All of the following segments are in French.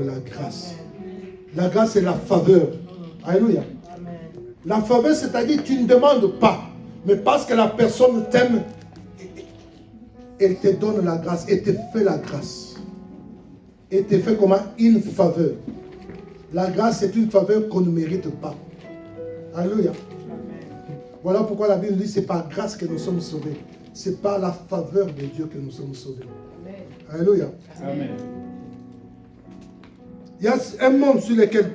La grâce. La grâce, c'est la faveur. Alléluia. La faveur, c'est-à-dire tu ne demandes pas, mais parce que la personne t'aime, elle te donne la grâce, elle te fait la grâce. Elle te fait comment? Une faveur. La grâce, c'est une faveur qu'on ne mérite pas. Alléluia. Voilà pourquoi la Bible dit, c'est par grâce que nous sommes sauvés. C'est par la faveur de Dieu que nous sommes sauvés. Alléluia. Amen. Il y a un monde sur lequel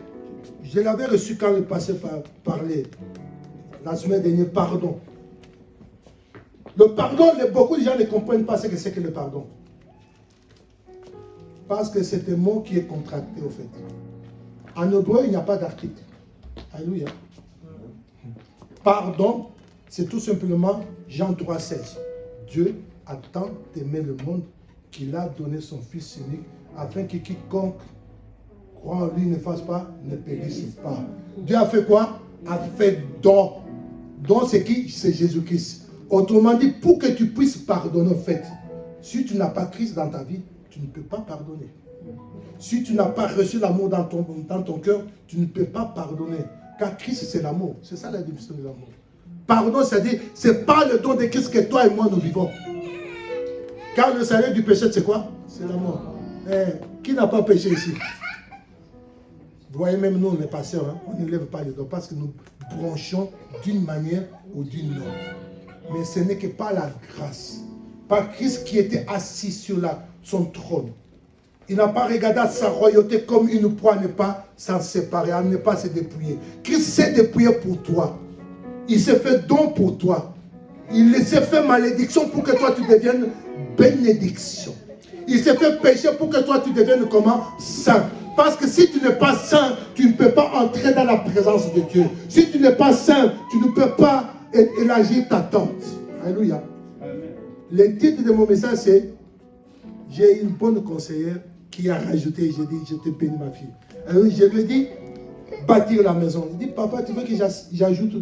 je l'avais reçu quand le pasteur parlait la semaine dernière, pardon. Le pardon, beaucoup de gens ne comprennent pas ce que c'est que le pardon. Parce que c'est un mot qui est contracté au fait. En hébreu, il n'y a pas d'article. Alléluia. Pardon, c'est tout simplement Jean 3,16. Dieu a tant aimé le monde qu'il a donné son Fils unique afin que quiconque croit en lui ne fasse pas, ne périsse pas. Dieu a fait quoi? A fait don. Don, c'est qui? C'est Jésus-Christ. Autrement dit, pour que tu puisses pardonner, en fait, si tu n'as pas Christ dans ta vie, tu ne peux pas pardonner. Si tu n'as pas reçu l'amour dans ton cœur, tu ne peux pas pardonner. Car Christ, c'est l'amour. C'est ça la définition de l'amour. Pardon, c'est-à-dire, c'est pas le don de Christ que toi et moi nous vivons. Car le salaire du péché, c'est quoi? C'est la mort. Qui n'a pas péché ici? Vous voyez, même nous, les pasteurs, hein, on ne lève pas les doigts parce que nous branchons d'une manière ou d'une autre. Mais ce n'est que par la grâce. Par Christ qui était assis sur son trône. Il n'a pas regardé à sa royauté comme une proie à ne pas s'en séparer, à ne pas se dépouiller. Christ s'est dépouillé pour toi. Il s'est fait don pour toi. Il s'est fait malédiction pour que toi tu deviennes bénédiction. Il s'est fait péché pour que toi tu deviennes comment? Saint. Parce que si tu n'es pas saint, tu ne peux pas entrer dans la présence de Dieu. Si tu n'es pas saint, tu ne peux pas élargir ta tente. Alléluia. Le titre de mon message c'est « J'ai une bonne conseillère qui a rajouté, j'ai dit, je te bénis ma fille. » Alors je lui ai dit, bâtir la maison. Il dit, papa, tu veux que j'ajoute?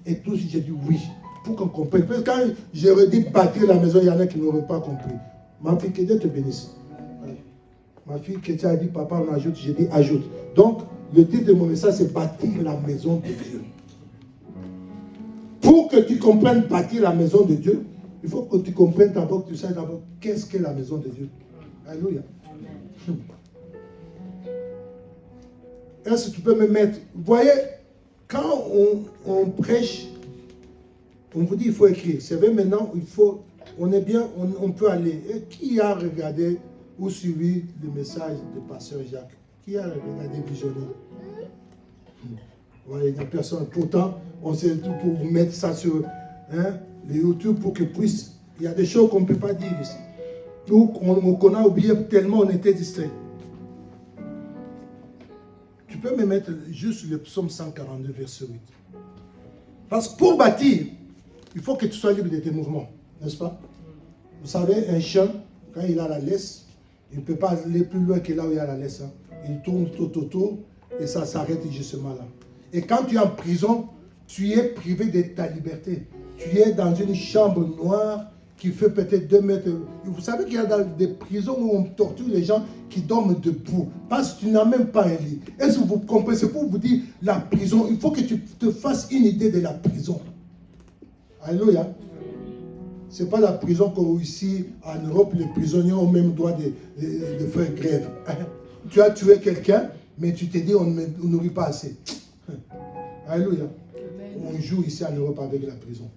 Et tous, j'ai dit oui. Pour qu'on comprenne. Parce que quand j'aurais dit bâtir la maison, il y en a qui n'auraient pas compris. Ma fille, que Dieu te bénisse. Ma fille, que tu as dit, papa, on ajoute, j'ai dit ajoute. Donc, le titre de mon message, c'est bâtir la maison de Dieu. Pour que tu comprennes bâtir la maison de Dieu, il faut que tu comprennes d'abord, que tu saches d'abord qu'est-ce qu'est la maison de Dieu. Alléluia. Est-ce que tu peux me mettre... Vous voyez, quand on prêche, on vous dit il faut écrire. C'est vrai, maintenant, il faut... On est bien, on peut aller. Et qui a regardé ou suivi le message de Pasteur Jacques? Qui a regardé, visionné? Voilà, il n'y a personne. Pourtant, on sait tout pour vous mettre ça sur le YouTube pour que puisse... Il y a des choses qu'on ne peut pas dire ici. Ou qu'on a oublié tellement on était distrait. Tu peux me mettre juste le psaume 142, verset 8. Parce que pour bâtir, il faut que tu sois libre de tes mouvements, n'est-ce pas? Vous savez, un chien, quand il a la laisse, il ne peut pas aller plus loin que là où il y a la laisse. Hein. Il tourne tout autour et ça s'arrête justement là. Et quand tu es en prison, tu es privé de ta liberté. Tu es dans une chambre noire qui fait peut-être 2 mètres. Vous savez qu'il y a des prisons où on torture les gens qui dorment debout. Parce que tu n'as même pas un lit. Est-ce que vous comprenez? C'est pour vous dire, la prison, il faut que tu te fasses une idée de la prison. Alléluia. Ce n'est pas la prison comme ici, en Europe, les prisonniers ont même droit de faire grève. Tu as tué quelqu'un, mais tu te dis, on ne nourrit pas assez. Alléluia. On joue ici en Europe avec la prison.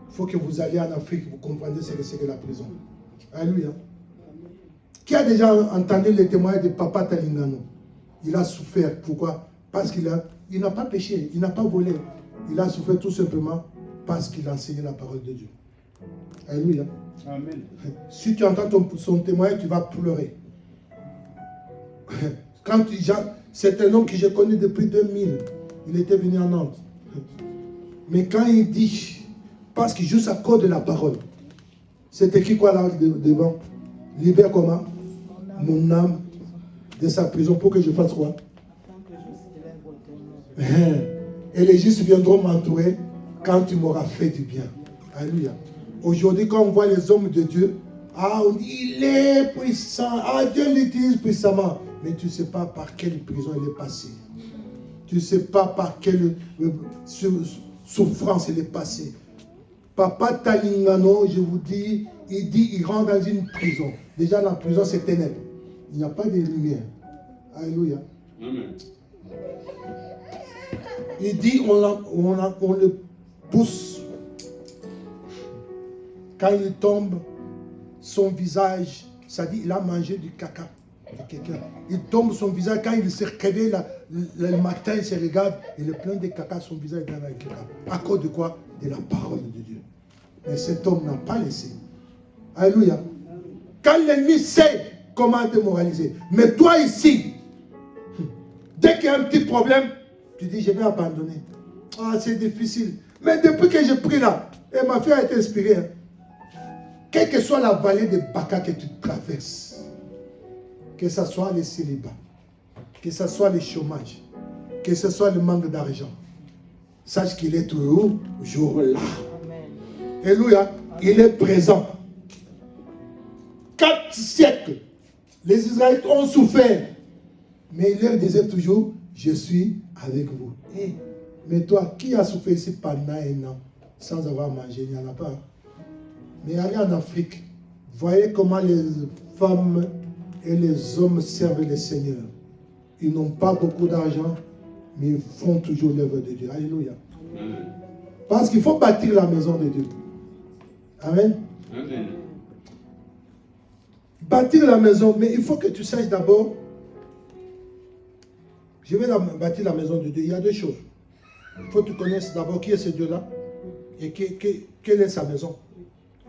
Il faut que vous alliez en Afrique, vous compreniez ce que c'est que la prison. Alléluia. Qui a déjà entendu les témoignages de Papa Talingano? Il a souffert. Pourquoi? Parce qu'il n'a pas péché, il n'a pas volé. Il a souffert tout simplement parce qu'il a enseigné la parole de Dieu. Alléluia. Amen. Si tu entends son témoignage, tu vas pleurer. C'est un homme que je connais depuis 2000. Il était venu en Nantes. Mais quand il dit, parce que juste à cause de la parole, c'est écrit quoi là devant? Libère comment? Mon âme de sa prison pour que je fasse quoi? Et les justes viendront m'entourer quand tu m'auras fait du bien. Alléluia. Aujourd'hui, quand on voit les hommes de Dieu, on dit, il est puissant, Dieu l'utilise puissamment. mais tu ne sais pas par quelle prison il est passé. Tu ne sais pas par quelle souffrance il est passé. Papa Talingano, je vous dis, il rentre dans une prison. Déjà, la prison, c'est ténèbres. Il n'y a pas de lumière. Alléluia. Amen. Il dit, on le pousse. Quand il tombe, son visage, ça dit, il a mangé du caca de quelqu'un. Il tombe, son visage, quand il se réveille le matin, il se regarde, il est plein de caca, son visage est dans le caca. À cause de quoi? De la parole de Dieu. Mais cet homme n'a pas laissé. Alléluia. Quand l'ennemi sait comment te moraliser, mais toi ici, dès qu'il y a un petit problème, tu dis, je vais abandonner. Ah, c'est difficile. Mais depuis que j'ai pris là, et ma fille a été inspirée, hein, quelle que soit la vallée de Baka que tu traverses, que ce soit le célibat, que ce soit le chômage, que ce soit le manque d'argent, sache qu'il est toujours là. Alléluia, il est présent. 4 siècles, les Israélites ont souffert, mais il leur disait toujours, je suis avec vous. Hey, mais toi, qui a souffert ici pendant 1 an sans avoir mangé? Il n'y en a pas. Mais allez en Afrique, voyez comment les femmes et les hommes servent le Seigneur. Ils n'ont pas beaucoup d'argent, mais ils font toujours l'œuvre de Dieu. Alléluia. Amen. Parce qu'il faut bâtir la maison de Dieu. Amen. Amen. Bâtir la maison, mais il faut que tu saches d'abord, je vais bâtir la maison de Dieu. Il y a 2 choses. Il faut que tu connaisses d'abord qui est ce Dieu-là et quelle est sa maison.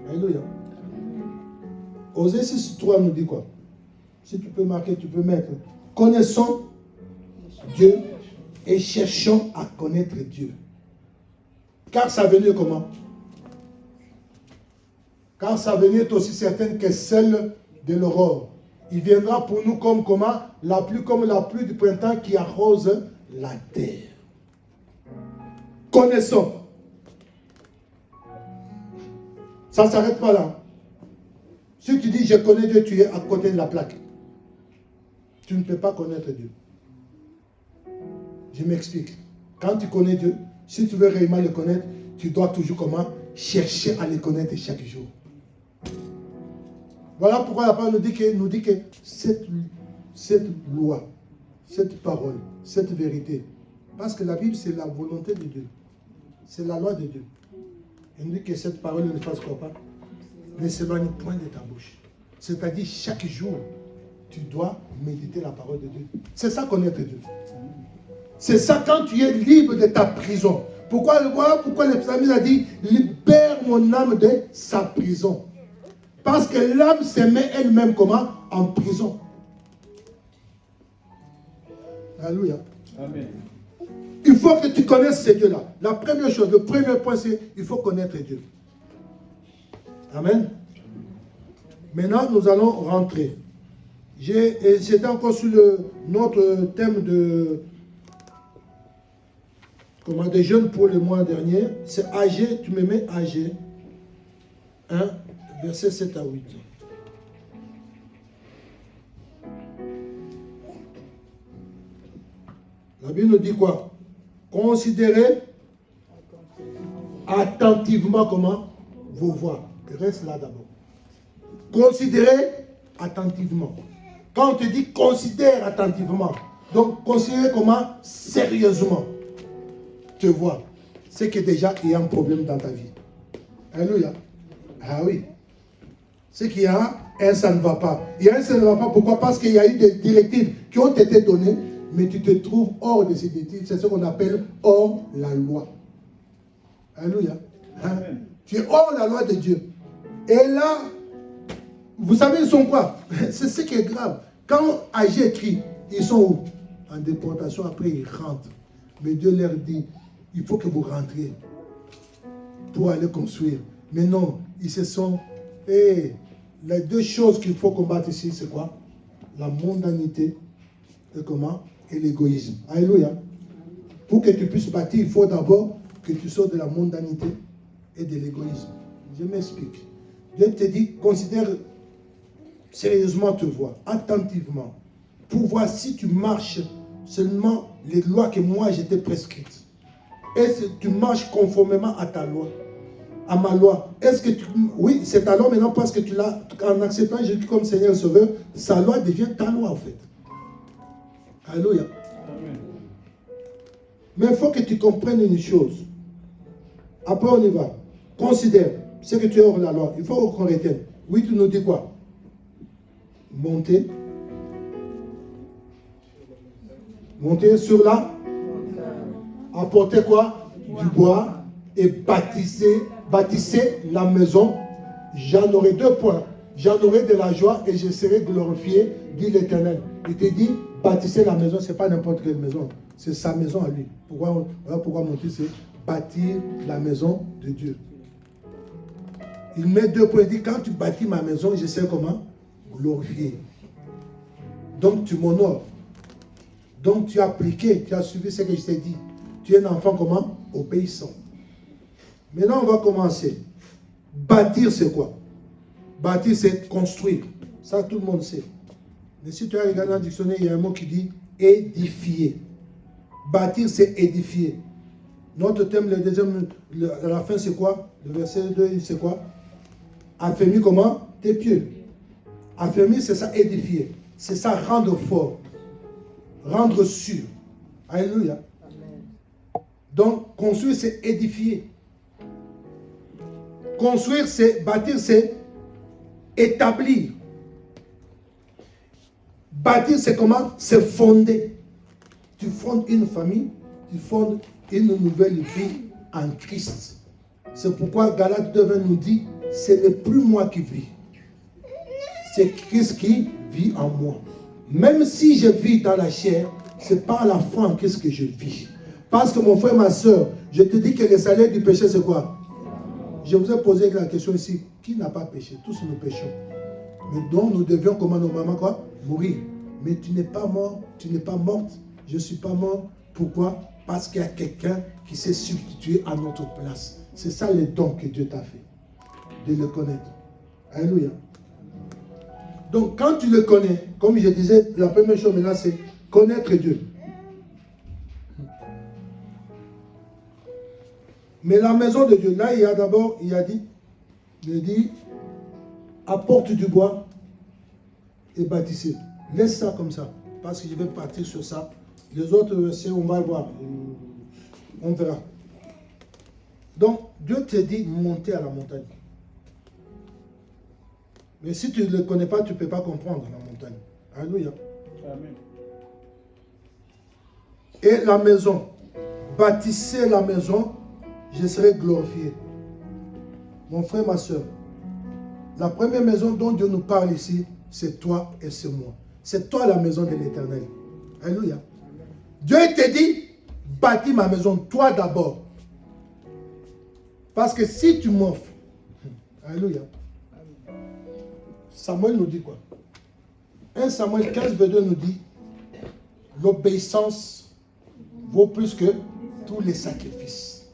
Alléluia. Osée 6:3 nous dit quoi? Si tu peux marquer, tu peux mettre. Connaissons Dieu et cherchons à connaître Dieu. Car sa venue est comment? Car sa venue est aussi certaine que celle de l'aurore. Il viendra pour nous comme comment? Comme la pluie du printemps qui arrose la terre. Connaissons. Ça ne s'arrête pas là. Si tu dis je connais Dieu, tu es à côté de la plaque. Tu ne peux pas connaître Dieu. Je m'explique. Quand tu connais Dieu, si tu veux réellement le connaître, tu dois toujours comment? Chercher à le connaître chaque jour. Voilà pourquoi la parole nous dit que cette loi, cette parole, cette vérité, parce que la Bible c'est la volonté de Dieu. C'est la loi de Dieu. Il nous dit que cette parole ne fasse quoi pas? Ne s'éloigne point de ta bouche. C'est-à-dire chaque jour, tu dois méditer la parole de Dieu. C'est ça connaître Dieu. C'est ça quand tu es libre de ta prison. Voilà pourquoi le psalmiste a dit, libère mon âme de sa prison. Parce que l'âme se met elle-même comment? En prison. Alléluia. Amen. Il faut que tu connaisses ce Dieu-là. La première chose, le premier point, c'est il faut connaître Dieu. Amen. Maintenant, nous allons rentrer. C'était encore sur notre thème des jeunes pour le mois dernier. C'est âgé, tu me mets âgé. 1, versets 7 à 8. La Bible nous dit quoi? Considérez attentivement comment vos voix. Reste là d'abord. Considérez attentivement. Quand on te dit considère attentivement, donc considérez comment sérieusement te vois. C'est que déjà il y a un problème dans ta vie. Alléluia. Ah oui. C'est qu'il y a un ça ne va pas. Il y a un ça ne va pas. Pourquoi? Parce qu'il y a eu des directives qui ont été données, mais tu te trouves hors de ces directives. C'est ce qu'on appelle hors la loi. Alléluia. Hein? Tu es hors la loi de Dieu. Et là, vous savez, ils sont quoi? C'est ce qui est grave. Quand Agé écrit, ils sont où? En déportation, après ils rentrent. Mais Dieu leur dit, il faut que vous rentriez pour aller construire. Mais non, ils se sont... Et les 2 choses qu'il faut combattre ici, c'est quoi? La mondanité et comment? Et l'égoïsme. Alléluia. Pour que tu puisses bâtir, il faut d'abord que tu sortes de la mondanité et de l'égoïsme. Je m'explique. Dieu te dit, considère sérieusement te voir, attentivement. pour voir si tu marches seulement les lois que moi j'étais prescrites. Est-ce que tu marches conformément à ta loi, à ma loi? Est-ce que tu... Oui, c'est ta loi maintenant parce que tu l'as, en acceptant Jésus comme Seigneur et Sauveur, sa loi devient ta loi en fait. Alléluia. Amen. Mais il faut que tu comprennes une chose. Après on y va. Considère ce que tu es hors de la loi. Il faut qu'on retienne. Oui, tu nous dis quoi? Monter sur la, apporter quoi? Du bois et bâtisser la maison. J'en aurai 2 points. J'en aurai de la joie et je serai glorifié, dit l'Éternel. Il te dit, bâtissez la maison, ce n'est pas n'importe quelle maison. C'est sa maison à lui. Pourquoi monter? C'est bâtir la maison de Dieu. Il met 2 points. Il dit, quand tu bâtis ma maison, je serai comment? Glorifié. Donc tu m'honores. Donc tu as appliqué, tu as suivi ce que je t'ai dit. Tu es un enfant comment? Obéissant. Maintenant on va commencer. Bâtir c'est quoi? Bâtir c'est construire. Ça tout le monde sait. Mais si tu as regardé dans le dictionnaire, il y a un mot qui dit édifier. Bâtir c'est édifier. Notre thème, le deuxième, à la fin c'est quoi? Le verset 2 c'est quoi? Affermir comment? Tes pieds. Affermir c'est ça, édifier. C'est ça, rendre fort. Rendre sûr. Alléluia. Amen. Donc, construire, c'est édifier. Construire, c'est bâtir, c'est établir. Bâtir, c'est comment? C'est fonder. Tu fondes une famille, tu fondes une nouvelle vie en Christ. C'est pourquoi Galates 2:20 nous dit, ce n'est plus moi qui vis. C'est Christ qui vit en moi. Même si je vis dans la chair, c'est par la foi en Christ que je vis. Parce que mon frère, ma soeur, je te dis que le salaire du péché, c'est quoi? Je vous ai posé la question ici. Qui n'a pas péché? Tous nous péchons. Mais donc nous devions, comment normalement, quoi? Mourir. Mais tu n'es pas mort, tu n'es pas morte. Je ne suis pas mort. Pourquoi? Parce qu'il y a quelqu'un qui s'est substitué à notre place. C'est ça le don que Dieu t'a fait. De le connaître. Alléluia. Donc, quand tu le connais, comme je disais, la première chose maintenant, c'est connaître Dieu. Mais la maison de Dieu, là, il dit, apporte du bois et bâtissez. Laisse ça comme ça, parce que je vais partir sur ça. Les autres versets, on va voir. On verra. Donc, Dieu te dit, monter à la montagne. Mais si tu ne le connais pas, tu ne peux pas comprendre la montagne. Alléluia. Amen. Et la maison. Bâtissez la maison, je serai glorifié. Mon frère, ma soeur, la première maison dont Dieu nous parle ici, c'est toi et c'est moi. C'est toi la maison de l'Éternel. Alléluia. Dieu te dit, bâtis ma maison, toi d'abord. Parce que si tu m'offres, alléluia. Samuel nous dit quoi? 1 Samuel 15:2 nous dit, l'obéissance vaut plus que tous les sacrifices.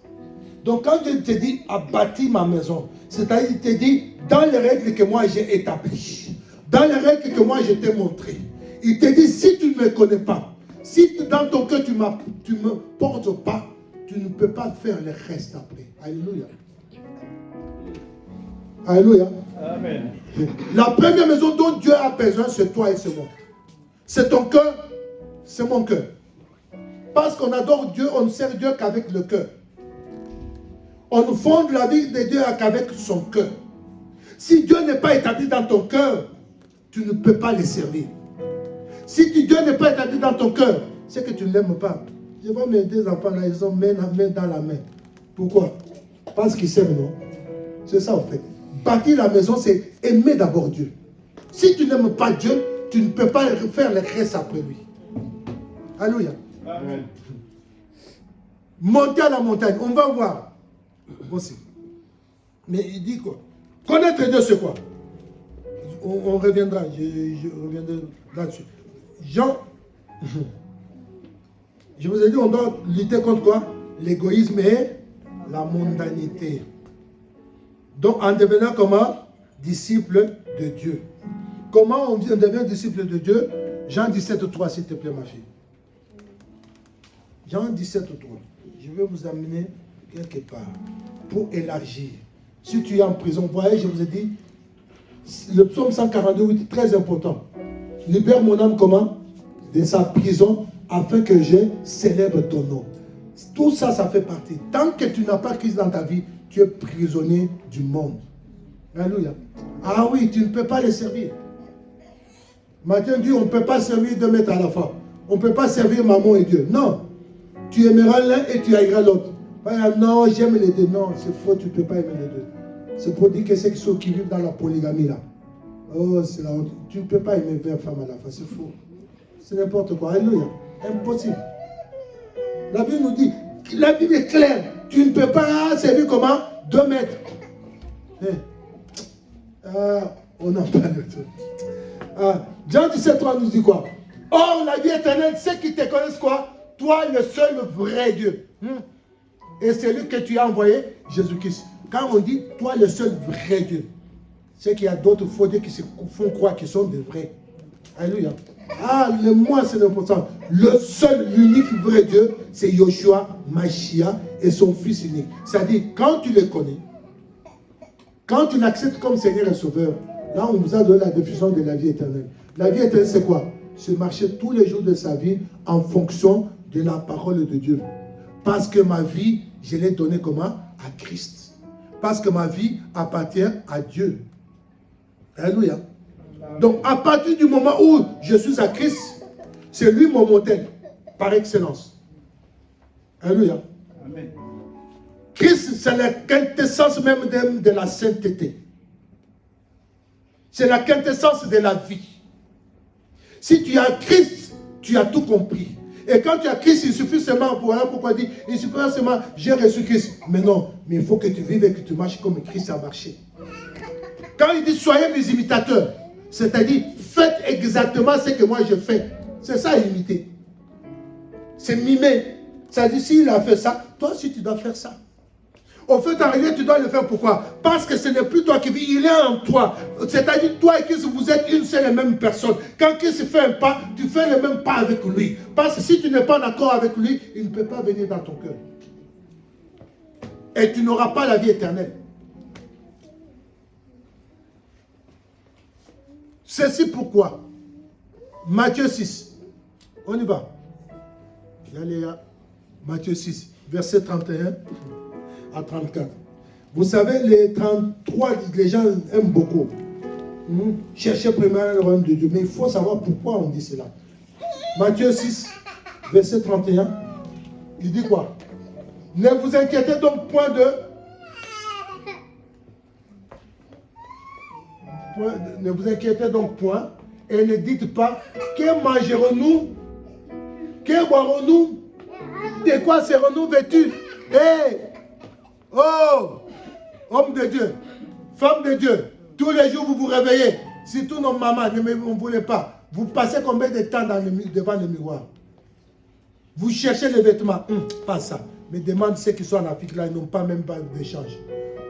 Donc quand Dieu te dit à bâtir ma maison, c'est-à-dire qu'il te dit dans les règles que moi j'ai établies, dans les règles que moi je t'ai montrées, il te dit si tu ne me connais pas, si dans ton cœur tu ne me portes pas, tu ne peux pas faire le reste après. Alléluia. Alléluia. Amen. La première maison dont Dieu a besoin, c'est toi et c'est moi. C'est ton cœur, c'est mon cœur. Parce qu'on adore Dieu, on ne sert Dieu qu'avec le cœur. On ne fonde la vie de Dieu qu'avec son cœur. Si Dieu n'est pas établi dans ton cœur, tu ne peux pas le servir. Si Dieu n'est pas établi dans ton cœur, c'est que tu ne l'aimes pas. Je vois mes 2 enfants là, ils ont main dans la main. Pourquoi? Parce qu'ils s'aiment, non? C'est ça en fait. Bâtir la maison, c'est aimer d'abord Dieu. Si tu n'aimes pas Dieu, tu ne peux pas faire le reste après lui. Alléluia. Amen. Monter à la montagne, on va voir. Aussi. Mais il dit quoi? Connaître Dieu, c'est quoi? On reviendra, je reviendrai là-dessus. Jean, je vous ai dit, on doit lutter contre quoi? L'égoïsme et la mondanité. Donc, en devenant comment? Disciple de Dieu. Comment on devient disciple de Dieu? Jean 17, 3, s'il te plaît, ma fille. Jean 17, 3. Je vais vous amener quelque part pour élargir. Si tu es en prison, vous voyez, je vous ai dit, le psaume 142, très important. Libère mon âme comment? De sa prison, afin que je célèbre ton nom. Tout ça, ça fait partie. Tant que tu n'as pas Christ dans ta vie, tu es prisonnier du monde. Alléluia. Ah oui, tu ne peux pas les servir. Matthieu dit, on ne peut pas servir 2 maîtres à la fois. On ne peut pas servir maman et Dieu. Non. Tu aimeras l'un et tu haïras l'autre. Non, j'aime les deux. Non, c'est faux, tu ne peux pas aimer les deux. C'est pour dire que c'est ceux qui vivent dans la polygamie là. Oh, c'est la honte. Tu ne peux pas aimer 20 femmes à la fois, c'est faux. C'est n'importe quoi. Alléluia. Impossible. La Bible nous dit, la Bible est claire. Tu ne peux pas servir comment? 2 maîtres. On en parle de tout. Jean 17, 3 nous dit quoi? Or, la vie éternelle, ceux qui te connaissent quoi? Toi, le seul vrai Dieu. Et c'est lui que tu as envoyé, Jésus-Christ. Quand on dit, toi, le seul vrai Dieu, c'est qu'il y a d'autres faux dieux qui se font croire qu'ils sont des vrais. Alléluia. Le moi, c'est important. Le seul, l'unique vrai Dieu, c'est Yoshua, Mashiach et son fils unique. C'est-à-dire, quand tu le connais, quand tu l'acceptes comme Seigneur et Sauveur, là, on vous a donné la définition de la vie éternelle. La vie éternelle, c'est quoi? C'est marcher tous les jours de sa vie en fonction de la parole de Dieu. Parce que ma vie, je l'ai donnée comment? À Christ. Parce que ma vie appartient à Dieu. Alléluia. Donc, à partir du moment où je suis à Christ, c'est lui mon modèle, par excellence. Alléluia. Amen. Christ, c'est la quintessence même de la sainteté. C'est la quintessence de la vie. Si tu as Christ, tu as tout compris. Et quand tu as Christ, il suffit seulement, voilà pourquoi il dit, il suffit seulement, j'ai reçu Christ. Mais non, mais il faut que tu vives et que tu marches comme Christ a marché. Quand il dit, soyez mes imitateurs, c'est-à-dire, faites exactement ce que moi je fais. C'est ça, imiter. C'est mimer. C'est-à-dire, s'il a fait ça, toi aussi tu dois faire ça. Au fait d'arriver, tu dois le faire. Pourquoi? Parce que ce n'est plus toi qui vis, il est en toi. C'est-à-dire, toi et Christ, vous êtes une seule et même personne. Quand Christ fait un pas, tu fais le même pas avec lui. Parce que si tu n'es pas d'accord avec lui, il ne peut pas venir dans ton cœur. Et tu n'auras pas la vie éternelle. Ceci pourquoi? Matthieu 6. On y va. Allez, Matthieu 6, verset 31 à 34. Vous savez, les 33, les gens aiment beaucoup. Cherchez premièrement le royaume de Dieu. Mais il faut savoir pourquoi on dit cela. Matthieu 6, verset 31. Il dit quoi? Ne vous inquiétez donc point ne vous inquiétez donc point et ne dites pas que mangerons-nous, que boirons-nous, de quoi serons-nous vêtus? Oh, homme de Dieu, femme de Dieu, tous les jours vous vous réveillez, surtout nos mamans, ne me voulez pas, vous passez combien de temps devant le miroir? Vous cherchez les vêtements, pas ça, mais demande ceux qui sont en Afrique là, ils n'ont pas même pas d'échange.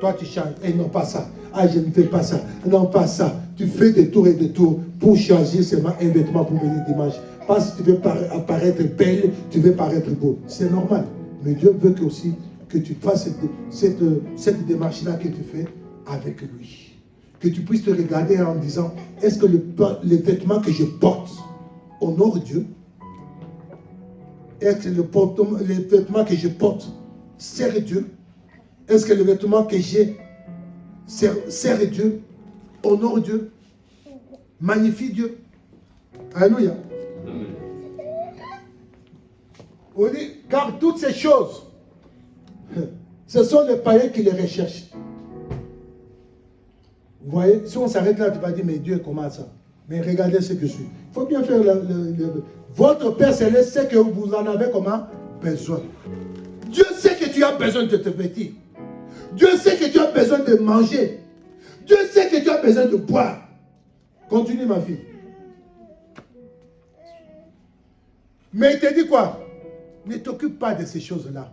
Toi, tu changes. Et non, pas ça. Je ne fais pas ça. Non, pas ça. Tu fais des tours et des tours pour choisir seulement un vêtement pour venir dimanche. Parce que tu veux apparaître belle, tu veux paraître beau. C'est normal. Mais Dieu veut aussi que tu fasses cette démarche-là que tu fais avec lui. Que tu puisses te regarder en disant, est-ce que les vêtements que je porte honorent Dieu? Est-ce que les vêtements que je porte servent Dieu? Est-ce que le vêtement que j'ai sert Dieu, honore Dieu, magnifie Dieu? Alléluia. On dit, car toutes ces choses, ce sont les païens qui les recherchent. Vous voyez, si on s'arrête là, tu vas dire, mais Dieu, comment ça? Mais regardez ce que je suis. Il faut bien faire votre Père Céleste sait que vous en avez comment? Besoin. Dieu sait que tu as besoin de te vêtir. Dieu sait que tu as besoin de manger. Dieu sait que tu as besoin de boire. Continue, ma fille. Mais il te dit quoi? Ne t'occupe pas de ces choses-là.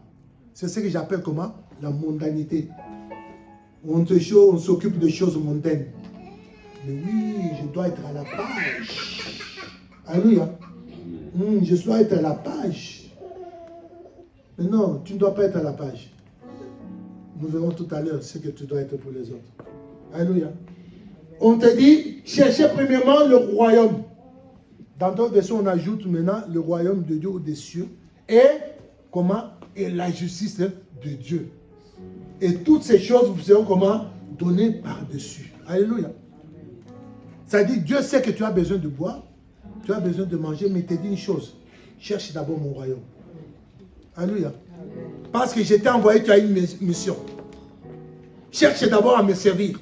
C'est ce que j'appelle comment? La mondanité. On s'occupe de choses mondaines. Mais oui, je dois être à la page. Alléluia. Je dois être à la page. Mais non, tu ne dois pas être à la page. Nous verrons tout à l'heure ce que tu dois être pour les autres. Alléluia. On te dit, cherchez premièrement le royaume. Dans d'autres versions, on ajoute maintenant le royaume de Dieu ou des cieux. Et comment? Et la justice de Dieu. Et toutes ces choses vous seront comment? Données par-dessus. Alléluia. Ça dit, Dieu sait que tu as besoin de boire, tu as besoin de manger, mais il te dit une chose. Cherche d'abord mon royaume. Alléluia. Parce que je t'ai envoyé, tu as une mission. Cherche d'abord à me servir.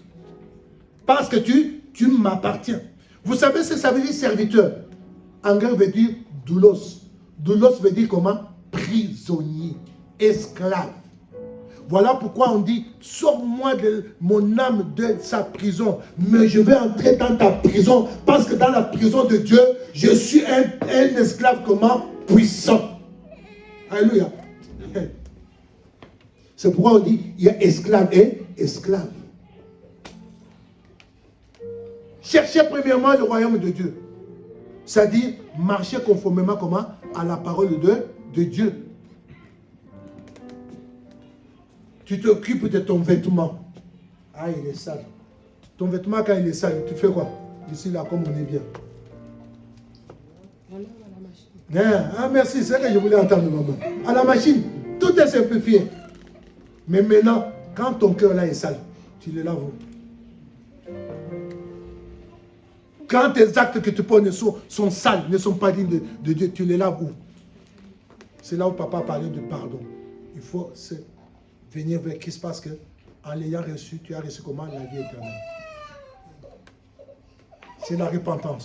Parce que tu m'appartiens. Vous savez ce que ça veut dire serviteur? En grec veut dire doulos. Doulos veut dire comment? Prisonnier, esclave. Voilà pourquoi on dit, sors-moi de mon âme de sa prison, mais je vais entrer dans ta prison, parce que dans la prison de Dieu, je suis un esclave comment? Puissant. Alléluia. C'est pourquoi on dit, il y a esclave et esclave. Cherchez premièrement le royaume de Dieu. C'est-à-dire, marcher conformément comment? À la parole de Dieu. Tu t'occupes de ton vêtement. Ah, il est sale. Ton vêtement, quand il est sale, tu fais quoi? Ici, là, comme on est bien. Ah, merci, c'est ce que je voulais entendre, maman. À la machine, tout est simplifié. Mais maintenant, quand ton cœur là est sale, tu le laves. Quand tes actes que tu poses sont sales, ne sont pas dignes de Dieu, tu les laves où? C'est là où papa parlait de pardon. Il faut venir vers Christ parce que en l'ayant reçu, tu as reçu comment? La vie éternelle. C'est la repentance.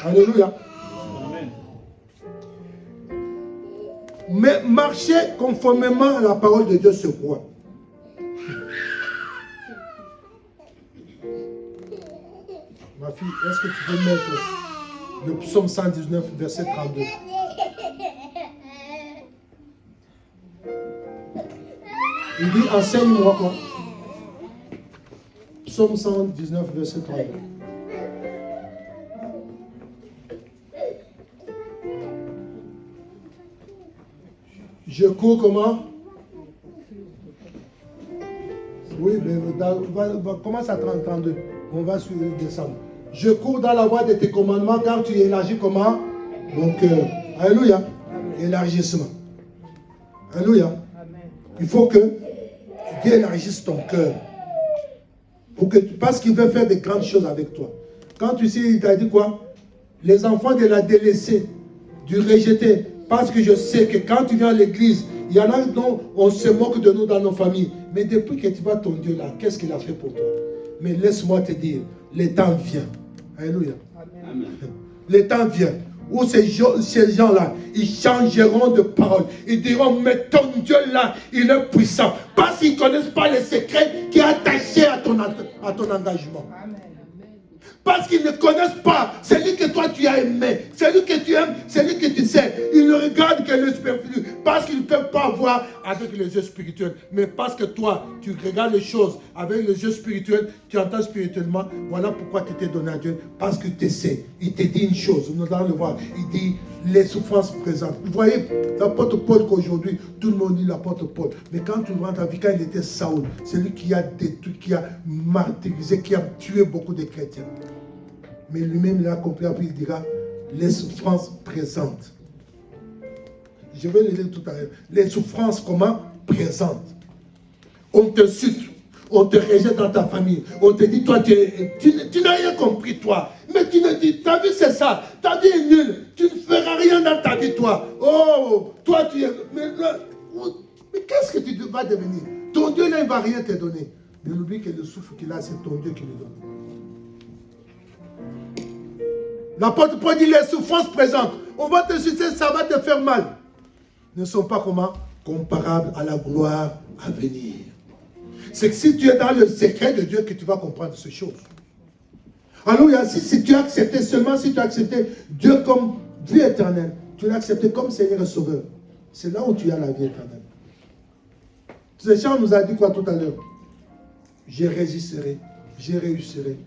Alléluia. Amen. Mais marcher conformément à la parole de Dieu, c'est quoi? Ma fille, est-ce que tu peux mettre le psaume 119, verset 32? Il dit, enseigne-moi quoi? Psaume 119, verset 32. Je cours comment? Oui, mais commence à 32. On va descendre. Je cours dans la voie de tes commandements car tu élargis comment? Mon cœur. Alléluia. Élargissement. Alléluia. Il faut que Dieu élargisse ton cœur. Parce qu'il veut faire de grandes choses avec toi. Quand tu sais, il t'a dit quoi? Les enfants de la délaissée, du rejeté. Parce que je sais que quand tu viens à l'église, il y en a dont on se moque de nous dans nos familles. Mais depuis que tu vois ton Dieu là, qu'est-ce qu'il a fait pour toi? Mais laisse-moi te dire, le temps vient. Alléluia. Amen. Le temps vient où ces gens-là, ils changeront de parole. Ils diront, mais ton Dieu là, il est puissant. Parce qu'ils ne connaissent pas les secrets qui est attaché à ton engagement. Amen. Parce qu'ils ne connaissent pas celui que toi tu as aimé, celui que tu aimes, celui que tu sais. Ils ne regardent que le superflu. Parce qu'ils ne peuvent pas voir avec les yeux spirituels. Mais parce que toi, tu regardes les choses avec les yeux spirituels, tu entends spirituellement. Voilà pourquoi tu t'es donné à Dieu. Parce que tu sais. Il te dit une chose, nous allons le voir. Il dit les souffrances présentes. Vous voyez, l'apôtre Paul qu'aujourd'hui, tout le monde dit l'apôtre Paul. Mais quand tu vois ta vie, quand il était Saoul, c'est lui qui a détruit, qui a martyrisé, qui a tué beaucoup de chrétiens. Mais lui-même, il a compris, après il dira, les souffrances présentes. Je vais le dire tout à l'heure. Les souffrances comment? Présentes. On te sucre, on te rejette dans ta famille. On te dit, toi, tu n'as rien compris, toi. Mais tu ne dis, ta vie c'est ça. Ta vie est nulle. Tu ne feras rien dans ta vie, toi. Oh, toi, tu es... Mais qu'est-ce que tu vas devenir? Ton Dieu, là, il ne va rien te donner. Mais oublie que le souffle qu'il a, c'est ton Dieu qui le donne. L'apôtre Paul dit les souffrances présentes. On va te sucer, ça va te faire mal. Ne sont pas comment? Comparables à la gloire à venir. C'est que si tu es dans le secret de Dieu que tu vas comprendre ces choses. Alléluia. Si tu as accepté, seulement si tu as accepté Dieu comme vie éternelle, tu l'as accepté comme Seigneur et Sauveur. C'est là où tu as la vie éternelle. Ce chant nous a dit quoi tout à l'heure? Je résisterai, je réussirai.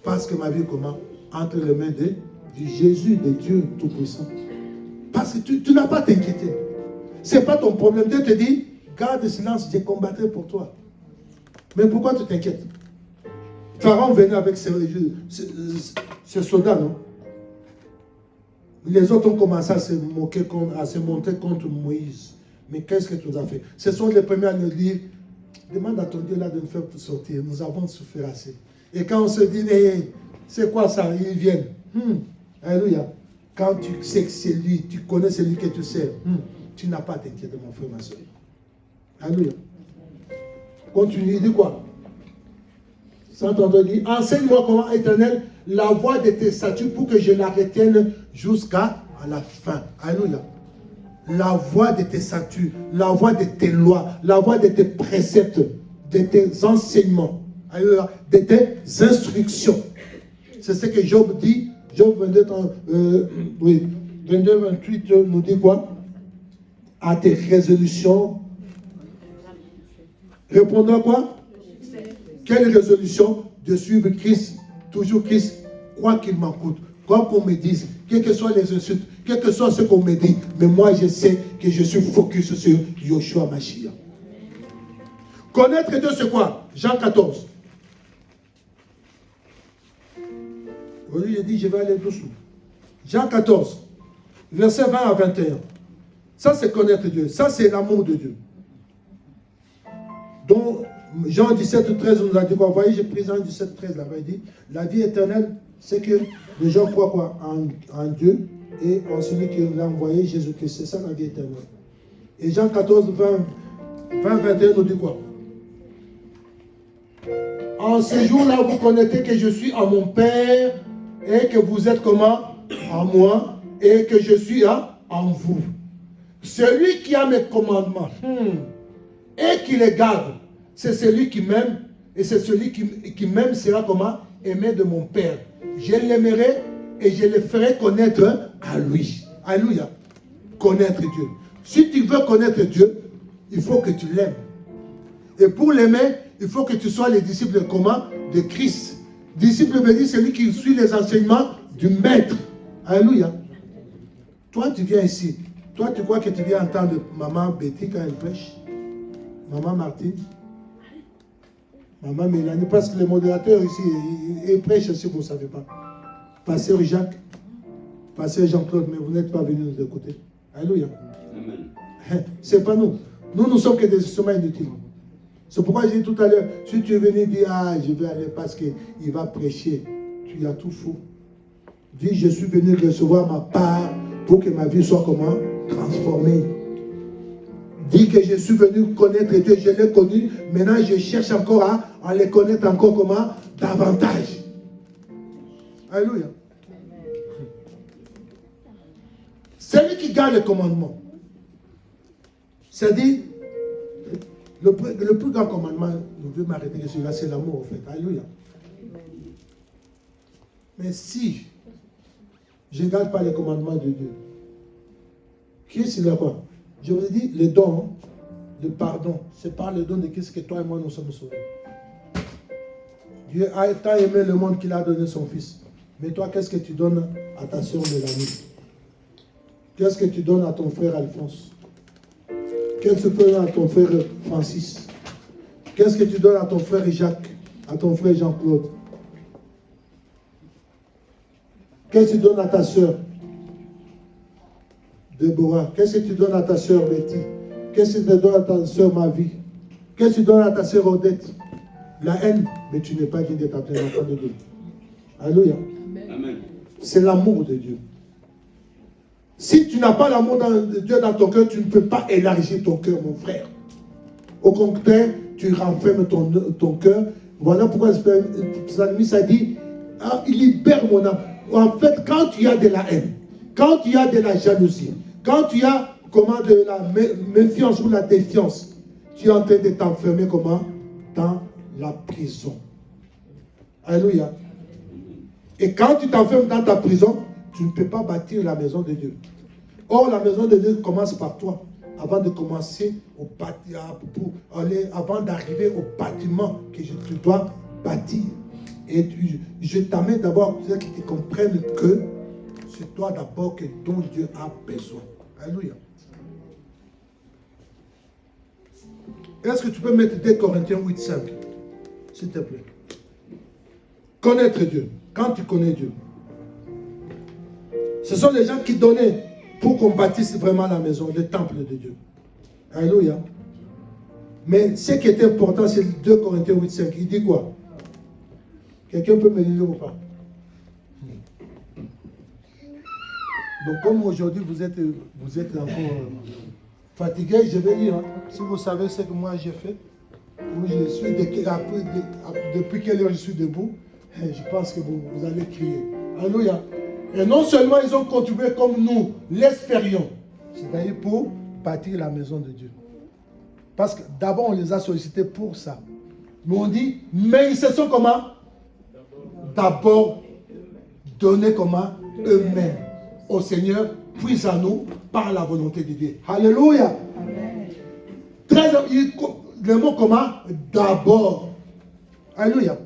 Parce que ma vie comment? entre les mains de Jésus, de Dieu Tout-Puissant. Parce que tu n'as pas à t'inquiéter. Ce n'est pas ton problème. Dieu te dit, garde le silence, je combattrai pour toi. Mais pourquoi tu t'inquiètes? Pharaon venait avec ses soldats, non? Les autres ont commencé à se moquer, à se monter contre Moïse. Mais qu'est-ce que tu as fait? Ce sont les premiers à nous dire, demande à ton Dieu là de nous faire sortir. Nous avons souffert assez. Et quand on se dit, hey, c'est quoi ça? Ils viennent. Alléluia. Quand tu sais que c'est lui, tu connais celui que tu sers, tu n'as pas à t'inquiéter, mon frère, ma soeur. Alléluia. Continue, il dit quoi? Saint-Antoine dit, enseigne-moi comment, Éternel, la voie de tes statuts pour que je la retienne jusqu'à la fin. Alléluia. La voie de tes statuts, la voie de tes lois, la voie de tes préceptes, de tes enseignements, alléluia, de tes instructions. C'est ce que Job dit. Job 22, 28 nous dit quoi? À tes résolutions. Répondons à quoi? Quelle résolution? De suivre Christ, toujours Christ, quoi qu'il m'en coûte. Quoi qu'on me dise, quelles que soient les insultes, quel que soit ce qu'on me dit, mais moi je sais que je suis focus sur Yoshua Mashiach. Connaître Dieu, c'est quoi? Jean 14. Aujourd'hui, j'ai dit, je vais aller doucement. Jean 14, verset 20 à 21. Ça, c'est connaître Dieu. Ça, c'est l'amour de Dieu. Donc, Jean 17, 13, on nous a dit quoi? Vous voyez, j'ai pris Jean 17, 13 là-bas. Il dit, la vie éternelle, c'est que les gens croient quoi? En Dieu et en celui qui l'a envoyé, Jésus-Christ. C'est ça la vie éternelle. Et Jean 14, 21 nous dit quoi? En ce jour-là, vous connaissez que je suis en mon Père et que vous êtes comment? En moi et que je suis en vous. Celui qui a mes commandements et qui les garde, c'est celui qui m'aime et c'est celui qui m'aime sera comment? Aimé de mon Père. Je l'aimerai et je le ferai connaître à lui. Alléluia. Connaître Dieu. Si tu veux connaître Dieu, il faut que tu l'aimes. Et pour l'aimer, il faut que tu sois les disciples de comment? De Christ. Disciple veut dire celui qui suit les enseignements du Maître. Alléluia. Toi, tu viens ici. Toi, tu crois que tu viens entendre maman Betty quand elle prêche? Maman Martine? Maman Mélanie? Parce que les modérateurs ici, ils prêchent si vous ne savez pas. Pasteur Jacques, Pasteur Jean-Claude, mais vous n'êtes pas venus nous écouter. Alléluia. Amen. C'est pas nous. Nous sommes que des instruments inutiles. C'est pourquoi j'ai dit tout à l'heure, si tu es venu dire, je vais aller parce qu'il va prêcher, tu as tout faux. Dis, je suis venu recevoir ma part pour que ma vie soit comment? Transformée. Dis que je suis venu connaître Dieu, je l'ai connu, maintenant je cherche encore à le connaître encore comment? Davantage. Alléluia. Celui qui garde le commandement, c'est-à-dire, le plus grand commandement, je vais m'arrêter que celui-là, c'est l'amour, en fait. Alléluia. Mais si je ne garde pas les commandements de Dieu, Christ, il a quoi? Je vous ai dit, le don, le pardon, c'est par le don de Christ que toi et moi nous sommes sauvés. Dieu a tant aimé le monde qu'il a donné son Fils. Mais toi, qu'est-ce que tu donnes à ta soeur Mélanie? Qu'est-ce que tu donnes à ton frère Alphonse? Qu'est-ce que tu donnes à ton frère Francis? Qu'est-ce que tu donnes à ton frère Jacques? À ton frère Jean-Claude? Qu'est-ce que tu donnes à ta soeur Déborah? Qu'est-ce que tu donnes à ta soeur Betty? Qu'est-ce que tu donnes à ta soeur Mavi? Qu'est-ce que tu donnes à ta soeur Odette? La haine, mais tu n'es pas digne d'être appelé l'enfant de Dieu. Alléluia. Amen. C'est l'amour de Dieu. Si tu n'as pas l'amour de Dieu dans ton cœur, tu ne peux pas élargir ton cœur, mon frère. Au contraire, tu renfermes ton cœur. Voilà pourquoi Psalmiste a dit, il libère mon âme. En fait, quand tu as de la haine, quand tu as de la jalousie, quand tu as comment, de la méfiance ou la défiance, tu es en train de t'enfermer comment? Dans la prison. Alléluia. Et quand tu t'enfermes dans ta prison, tu ne peux pas bâtir la maison de Dieu. Or, la maison de Dieu commence par toi. Avant de commencer avant d'arriver au bâtiment que tu dois bâtir. Et je t'amène d'abord pour que tu comprennes que c'est toi d'abord dont Dieu a besoin. Alléluia. Est-ce que tu peux mettre 2 Corinthiens 8, 5, s'il te plaît? Connaître Dieu. Quand tu connais Dieu, ce sont les gens qui donnaient pour qu'on bâtisse vraiment la maison, le temple de Dieu. Alléluia. Mais ce qui est important, c'est 2 Corinthiens 8, 5. Il dit quoi? Quelqu'un peut me lire ou pas? Donc comme aujourd'hui vous êtes encore fatigué, je vais lire. Hein. Si vous savez ce que moi j'ai fait, où je suis depuis quelle heure je suis debout, je pense que vous allez crier. Alléluia. Et non seulement ils ont contribué comme nous l'espérions, c'est-à-dire pour bâtir la maison de Dieu. Parce que d'abord on les a sollicités pour ça. Mais on dit, mais ils se sont comment? D'abord donner comment? Eux-mêmes au Seigneur, puis à nous par la volonté de Dieu. Alléluia. Amen. Le mot comment? D'abord. Alléluia.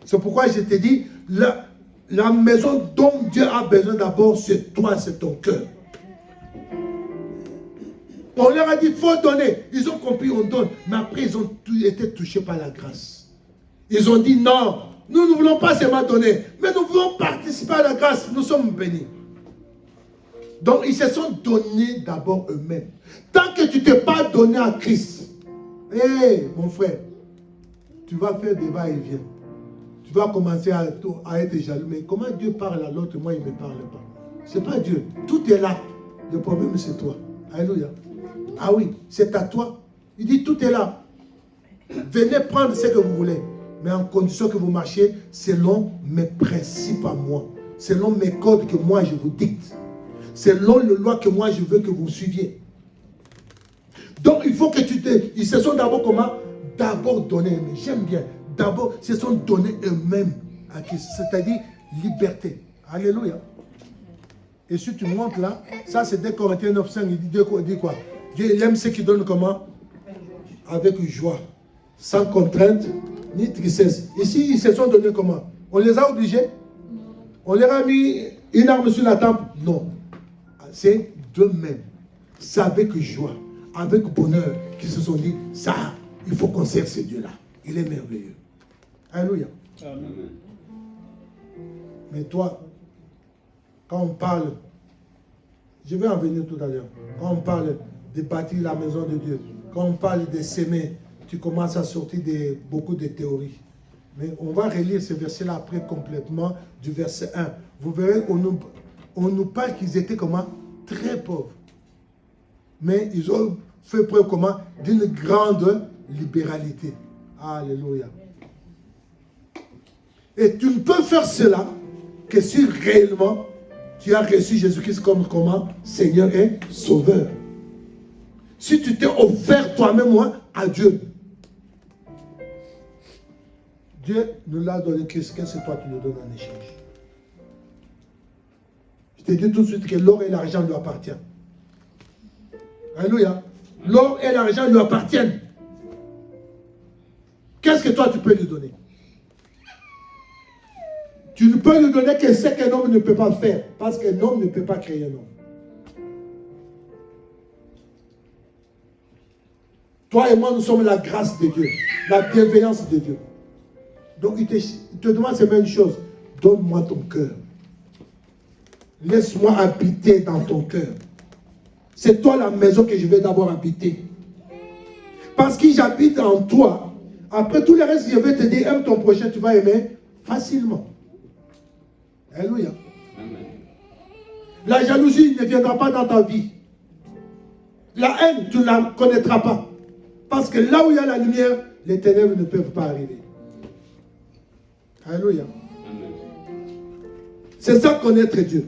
C'est pourquoi je t'ai dit, la maison dont Dieu a besoin d'abord, c'est toi, c'est ton cœur. On leur a dit, il faut donner. Ils ont compris, on donne. Mais après, ils ont été touchés par la grâce. Ils ont dit, non, nous ne voulons pas seulement donner, mais nous voulons participer à la grâce. Nous sommes bénis. Donc, ils se sont donnés d'abord eux-mêmes. Tant que tu ne t'es pas donné à Christ, hé, mon frère, tu vas faire des va-et-vient. Tu vas commencer à être jaloux. Mais comment Dieu parle à l'autre, moi, il ne me parle pas? Ce n'est pas Dieu. Tout est là. Le problème, c'est toi. Alléluia. Ah oui, c'est à toi. Il dit, tout est là. Venez prendre ce que vous voulez. Mais en condition que vous marchiez selon mes principes à moi. Selon mes codes que moi, je vous dicte. Selon les lois que moi, je veux que vous suiviez. Donc, il faut que ils se sont d'abord comment? D'abord donnés. Mais j'aime bien. D'abord, ils se sont donnés eux-mêmes à Christ. C'est-à-dire liberté. Alléluia. Et si tu montes là, ça c'est 2 Corinthiens 9, 5, il dit quoi? Dieu il aime ceux qui donnent comment? Avec joie. Sans contrainte, ni tristesse. Ici, ils se sont donnés comment? On les a obligés? On leur a mis une arme sur la table? Non. C'est d'eux-mêmes. C'est avec joie, avec bonheur qu'ils se sont dit, ça, il faut qu'on serve ce Dieu-là. Il est merveilleux. Alléluia. Amen. Mais toi, quand on parle, je vais en venir tout à l'heure, quand on parle de bâtir la maison de Dieu, quand on parle de s'aimer, tu commences à sortir beaucoup de théories. Mais on va relire ce verset-là après complètement du verset 1. Vous verrez, on nous parle qu'ils étaient comment? Très pauvres. Mais ils ont fait preuve comment? D'une grande libéralité. Alléluia. Et tu ne peux faire cela que si réellement tu as reçu Jésus-Christ comme comment? Seigneur et Sauveur. Si tu t'es offert toi-même à Dieu. Dieu nous l'a donné. Qu'est-ce que toi tu nous donnes en échange? Je te dis tout de suite que l'or et l'argent lui appartiennent. Alléluia. L'or et l'argent lui appartiennent. Qu'est-ce que toi tu peux lui donner? Tu ne peux lui donner que ce qu'un homme ne peut pas faire. Parce qu'un homme ne peut pas créer un homme. Toi et moi, nous sommes la grâce de Dieu. La bienveillance de Dieu. Donc il te demande cette même chose. Donne-moi ton cœur. Laisse-moi habiter dans ton cœur. C'est toi la maison que je vais d'abord habiter. Parce que j'habite en toi. Après tout le reste, je vais te dire, aime ton prochain, tu vas aimer facilement. Alléluia. Amen. La jalousie ne viendra pas dans ta vie. La haine, tu ne la connaîtras pas. Parce que là où il y a la lumière, les ténèbres ne peuvent pas arriver. Alléluia. C'est ça connaître Dieu.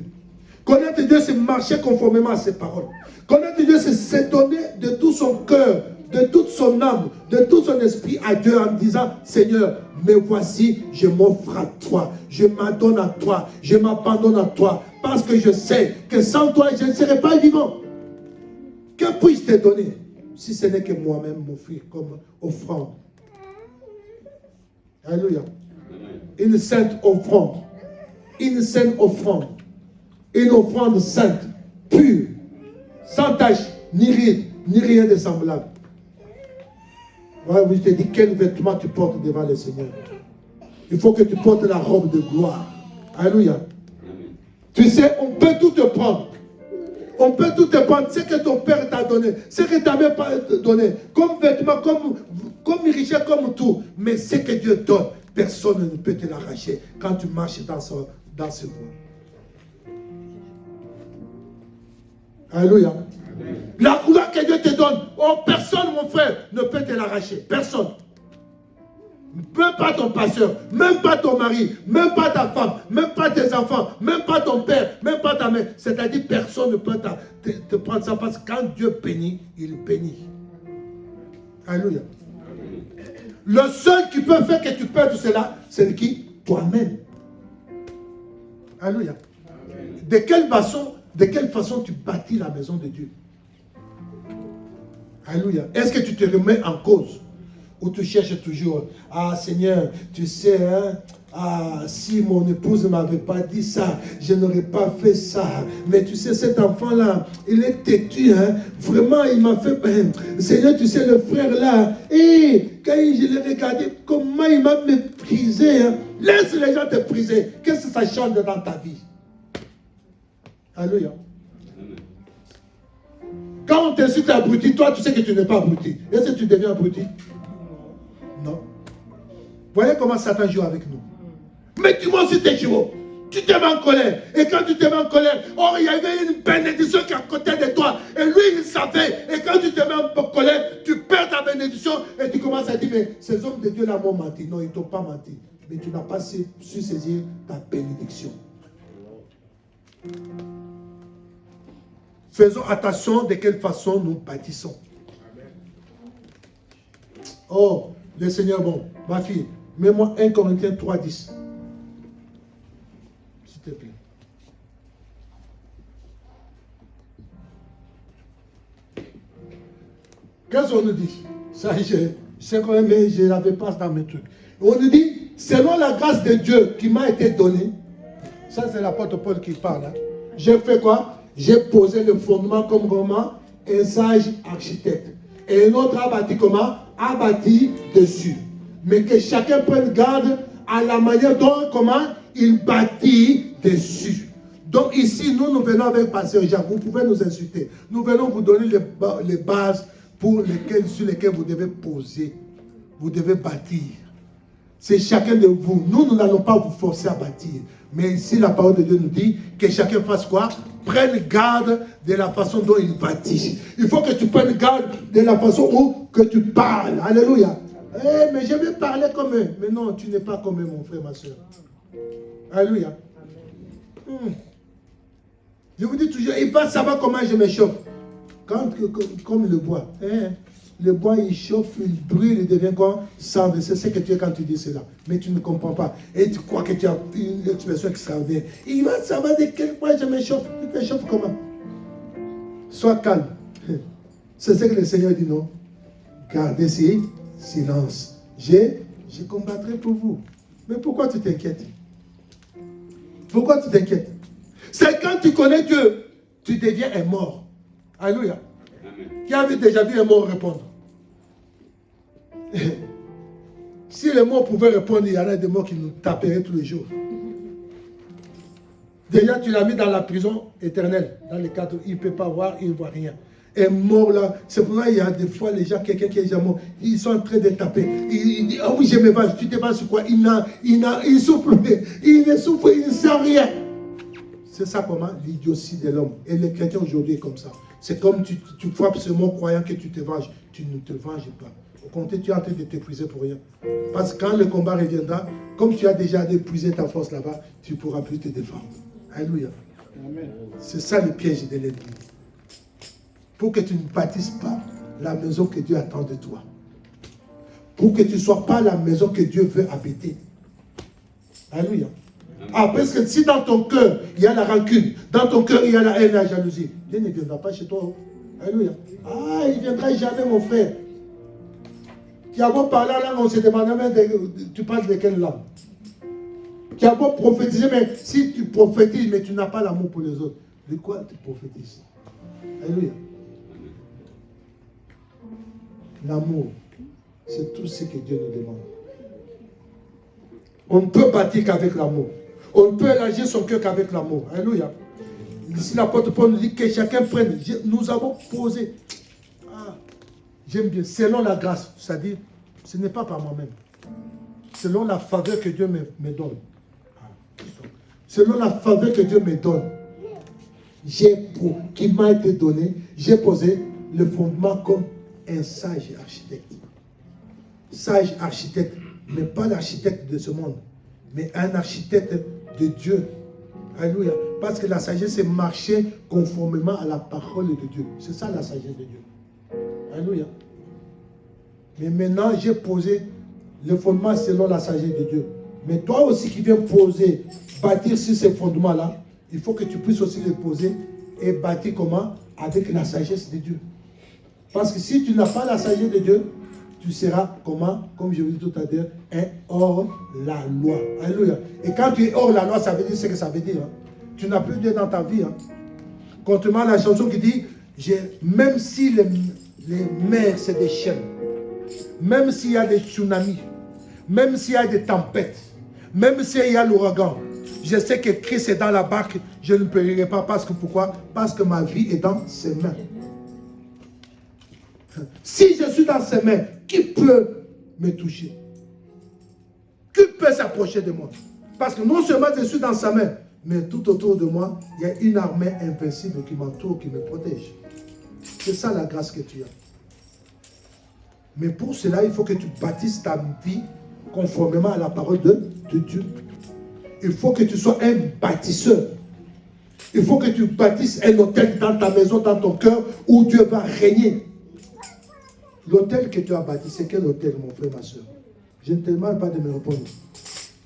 Connaître Dieu, c'est marcher conformément à ses paroles. Connaître Dieu, c'est se donner de tout son cœur, de toute son âme, de tout son esprit à Dieu en disant, Seigneur, me voici, je m'offre à toi, je m'adonne à toi, je m'abandonne à toi, parce que je sais que sans toi, je ne serai pas vivant. Que puis-je te donner si ce n'est que moi-même m'offrir comme offrande? Alléluia. une sainte offrande. Une sainte offrande. Une offrande sainte, pure, sans tache, ni ride, ni rien de semblable. Voilà, je te dis quel vêtement tu portes devant le Seigneur. Il faut que tu portes la robe de gloire. Alléluia. Tu sais, on peut tout te prendre. On peut tout te prendre. Ce que ton père t'a donné, ce que ta mère t'a donné, comme vêtement, comme richesse, comme tout. Mais ce que Dieu donne, personne ne peut te l'arracher quand tu marches dans ce voie. Alléluia. La couleur que Dieu te donne, oh, personne, mon frère, ne peut te l'arracher. Personne. Même pas ton pasteur, même pas ton mari, même pas ta femme, même pas tes enfants, même pas ton père, même pas ta mère. C'est-à-dire personne ne peut te prendre ça parce que quand Dieu bénit, il bénit. Alléluia. Le seul qui peut faire que tu perdes cela, c'est qui? Toi-même. Alléluia. De quelle façon tu bâtis la maison de Dieu? Alléluia. Est-ce que tu te remets en cause? Ou tu cherches toujours, ah Seigneur, tu sais, hein, ah, si mon épouse ne m'avait pas dit ça, je n'aurais pas fait ça. Mais tu sais, cet enfant-là, il est têtu, hein, vraiment, il m'a fait, Seigneur, tu sais, le frère-là, et quand je l'ai regardé, comment il m'a méprisé, hein. Laisse les gens te briser. Qu'est-ce que ça change dans ta vie? Alléluia. Quand on t'insulte abruti, toi, tu sais que tu n'es pas abruti. Est-ce que tu deviens abruti? Non. Voyez comment Satan joue avec nous. Mais tu m'as aussi tes chevaux. Tu te mets en colère. Et quand tu te mets en colère, oh, il y avait une bénédiction qui est à côté de toi. Et lui, il savait. Et quand tu te mets en colère, tu perds ta bénédiction. Et tu commences à dire, mais ces hommes de Dieu là m'ont menti. Non, ils ne t'ont pas menti. Mais tu n'as pas su saisir ta bénédiction. Faisons attention de quelle façon nous bâtissons. Oh, le Seigneur, bon, ma fille, mets-moi 1 Corinthiens 3:10. S'il te plaît. Qu'est-ce qu'on nous dit? Ça, je sais quand même, mais je n'avais pas dans mes trucs. On nous dit, selon la grâce de Dieu qui m'a été donnée, ça c'est l'apôtre Paul qui parle. Hein. J'ai fait quoi? J'ai posé le fondement comme comment? Un sage architecte. Et un autre a bâti comment? A bâti dessus. Mais que chacun prenne garde à la manière dont comment il bâtit dessus. Donc ici, nous venons avec Pasteur Jacques. Vous pouvez nous insulter. Nous venons vous donner les bases sur lesquelles vous devez poser. Vous devez bâtir. C'est chacun de vous. Nous n'allons pas vous forcer à bâtir. Mais ici, la parole de Dieu nous dit que chacun fasse quoi? Prenne garde de la façon dont il bâtit. Il faut que tu prennes garde de la façon où que tu parles. Alléluia. Eh, mais je vais parler comme eux. Mais non, tu n'es pas comme eux, mon frère, ma soeur. Alléluia. Je vous dis toujours, il va savoir comment je me chauffe. Comme le bois. Le bois, il chauffe, il brûle, il devient quoi? Cendre. C'est ce que tu es quand tu dis cela. Mais tu ne comprends pas. Et tu crois que tu as une expression extraordinaire. Il va savoir de quel point je me chauffe. Tu te chauffes comment? Sois calme. C'est ce que le Seigneur dit, non? Gardez silence. Je combattrai pour vous. Mais pourquoi tu t'inquiètes? Pourquoi tu t'inquiètes? C'est quand tu connais Dieu, tu deviens un mort. Alléluia. Qui a déjà vu un mort répondre? Si les morts pouvaient répondre, il y en a des morts qui nous taperaient tous les jours. Déjà, tu l'as mis dans la prison éternelle, dans le cadre où il ne peut pas voir, il ne voit rien. Et mort là, c'est pour ça qu'il y a des fois les gens, quelqu'un qui est déjà mort, ils sont en train de taper. Il dit, ah oui, je me bats, tu te bats sur quoi? Il souffle, il ne souffre, il ne sent rien. C'est ça comment? L'idiotie de l'homme. Et les chrétiens aujourd'hui est comme ça. C'est comme tu frappes ce mot croyant que tu te venges. Tu ne te venges pas. Au contraire, tu es en train de t'épuiser pour rien. Parce que quand le combat reviendra, comme tu as déjà épuisé ta force là-bas, tu ne pourras plus te défendre. Alléluia. C'est ça le piège de l'ennemi. Pour que tu ne bâtisses pas la maison que Dieu attend de toi. Pour que tu ne sois pas la maison que Dieu veut habiter. Alléluia. Ah, parce que si dans ton cœur, il y a la rancune, dans ton cœur, il y a la haine et la jalousie, Dieu ne viendra pas chez toi. Alléluia. Ah, il ne viendra jamais, mon frère. Tu as beau parler en langue, on se demande même, tu parles de quelle langue? Tu as beau prophétiser, mais si tu prophétises, mais tu n'as pas l'amour pour les autres, de quoi tu prophétises? Alléluia. L'amour, c'est tout ce que Dieu nous demande. On ne peut bâtir qu'avec l'amour. On ne peut élargir son cœur qu'avec l'amour. Alléluia. Ici, l'apôtre Paul nous dit que chacun prenne. Nous avons posé. Ah, j'aime bien. Selon la grâce. C'est-à-dire, ce n'est pas par moi-même. Selon la faveur que Dieu me donne. Selon la faveur que Dieu me donne. Qui m'a été donné, j'ai posé le fondement comme un sage architecte. Sage architecte, mais pas l'architecte de ce monde, mais un architecte de Dieu. Alléluia. Parce que la sagesse, c'est marcher conformément à la parole de Dieu. C'est ça la sagesse de Dieu. Alléluia. Mais maintenant, j'ai posé le fondement selon la sagesse de Dieu. Mais toi aussi qui viens poser, bâtir sur ces fondements-là, il faut que tu puisses aussi les poser et bâtir comment? Avec la sagesse de Dieu. Parce que si tu n'as pas la sagesse de Dieu, tu seras comment? Comme je vous dis tout à l'heure, un hors la loi. Alléluia. Et quand tu es hors la loi, ça veut dire ce que ça veut dire. Hein. Tu n'as plus Dieu dans ta vie. Hein. Contrairement à la chanson qui dit, même si les mers se déchaînent, même s'il y a des tsunamis, même s'il y a des tempêtes, même s'il y a l'ouragan, je sais que Christ est dans la barque, je ne périrai pas. Parce que pourquoi? Parce que ma vie est dans ses mains. Si je suis dans ses mains, qui peut me toucher? Qui peut s'approcher de moi? Parce que non seulement je suis dans sa main, mais tout autour de moi, il y a une armée invincible qui m'entoure, qui me protège. C'est ça la grâce que tu as. Mais pour cela, il faut que tu bâtisses ta vie conformément à la parole de Dieu. Il faut que tu sois un bâtisseur. Il faut que tu bâtisses un hôtel dans ta maison, dans ton cœur, où Dieu va régner. L'hôtel que tu as bâti, c'est quel hôtel, mon frère, ma soeur? Je ne te demande pas de me répondre.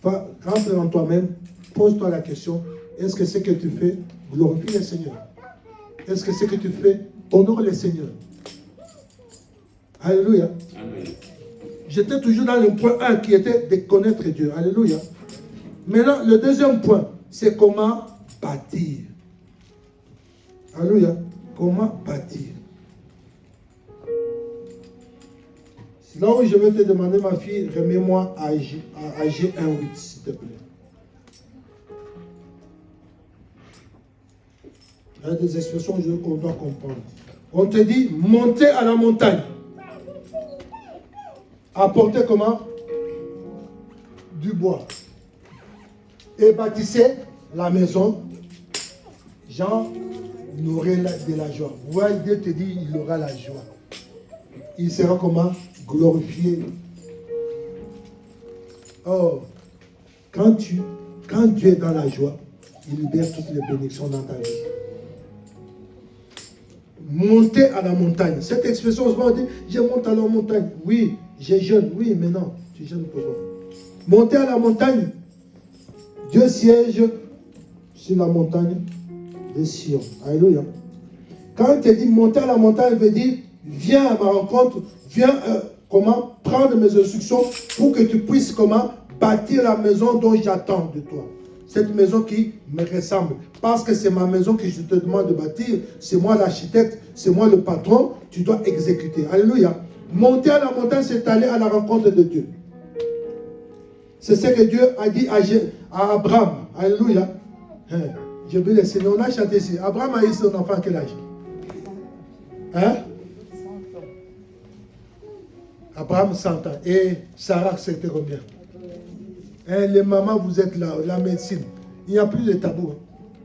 Rentre en toi-même, pose-toi la question, est-ce que ce que tu fais glorifie le Seigneur? Est-ce que ce que tu fais honore le Seigneur? Alléluia. J'étais toujours dans le point 1 qui était de connaître Dieu. Alléluia. Maintenant, le deuxième point, c'est comment bâtir. Alléluia. Comment bâtir. C'est là où je vais te demander, ma fille, remets-moi à AG 1.8, s'il te plaît. Il y a des expressions qu'on doit comprendre. On te dit, montez à la montagne. Apportez comment? Du bois. Et bâtissez la maison. Jean aurait de la joie. Vous voyez, Dieu te dit, il aura la joie. Il sera comment? Glorifié. Oh, quand Dieu est dans la joie, il libère toutes les bénédictions dans ta vie. Monter à la montagne. Cette expression, on dit, je monte à la montagne. Oui, j'ai jeûne. Oui, mais non, tu jeûnes pourquoi? Monter à la montagne. Dieu siège sur la montagne de Sion. Alléluia. Quand il te dit monter à la montagne, il veut dire, viens à ma rencontre, viens comment prendre mes instructions pour que tu puisses comment bâtir la maison dont j'attends de toi. Cette maison qui me ressemble. Parce que c'est ma maison que je te demande de bâtir. C'est moi l'architecte, c'est moi le patron. Tu dois exécuter. Alléluia. Monter à la montagne, c'est aller à la rencontre de Dieu. C'est ce que Dieu a dit à Abraham. Alléluia. Je veux le Seigneur. On a chanté ici. Abraham a eu son enfant à quel âge? Hein? Abraham 100 ans. Et Sarah, c'était combien? Les mamans, vous êtes là, la médecine. Il n'y a plus de tabou.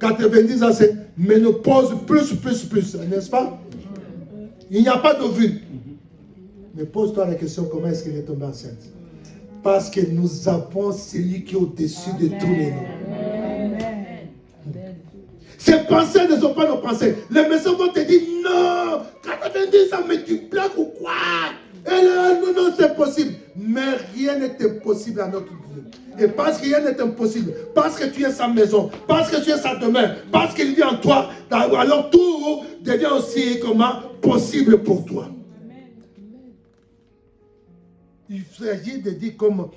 90 ans, c'est ménopause plus, n'est-ce pas? Il n'y a pas d'ovule. Mais pose-toi la question, comment est-ce qu'elle est tombée enceinte? Parce que nous avons celui qui est au-dessus de tous les noms. Ces pensées ne sont pas nos pensées. Les médecins vont te dire, non, 90 ans, mais tu blagues ou quoi? Et là, non, c'est possible. Mais rien n'est impossible à notre Dieu. Et parce que rien n'est impossible, parce que tu es sa maison, parce que tu es sa demeure, parce qu'il vit en toi, alors tout devient aussi comment possible pour toi. Il s'agit de dire comme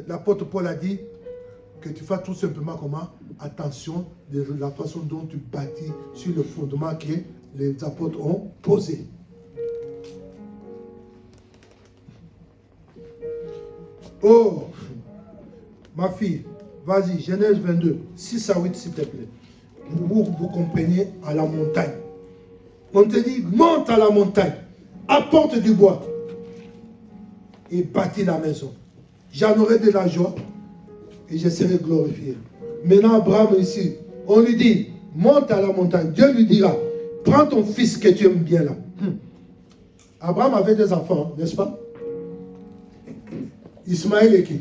l'apôtre Paul a dit, que tu fasses tout simplement comment? Attention de la façon dont tu bâtis sur le fondement que les apôtres ont posé. Oh, ma fille, vas-y, Genèse 22, 6 à 8 s'il te plaît. Vous compreniez à la montagne. On te dit, monte à la montagne, apporte du bois et bâtis la maison. J'en aurai de la joie et je serai glorifié. Maintenant, Abraham ici, on lui dit, monte à la montagne. Dieu lui dira, prends ton fils que tu aimes bien là. Abraham avait des enfants, n'est-ce pas? Ismaël et qui?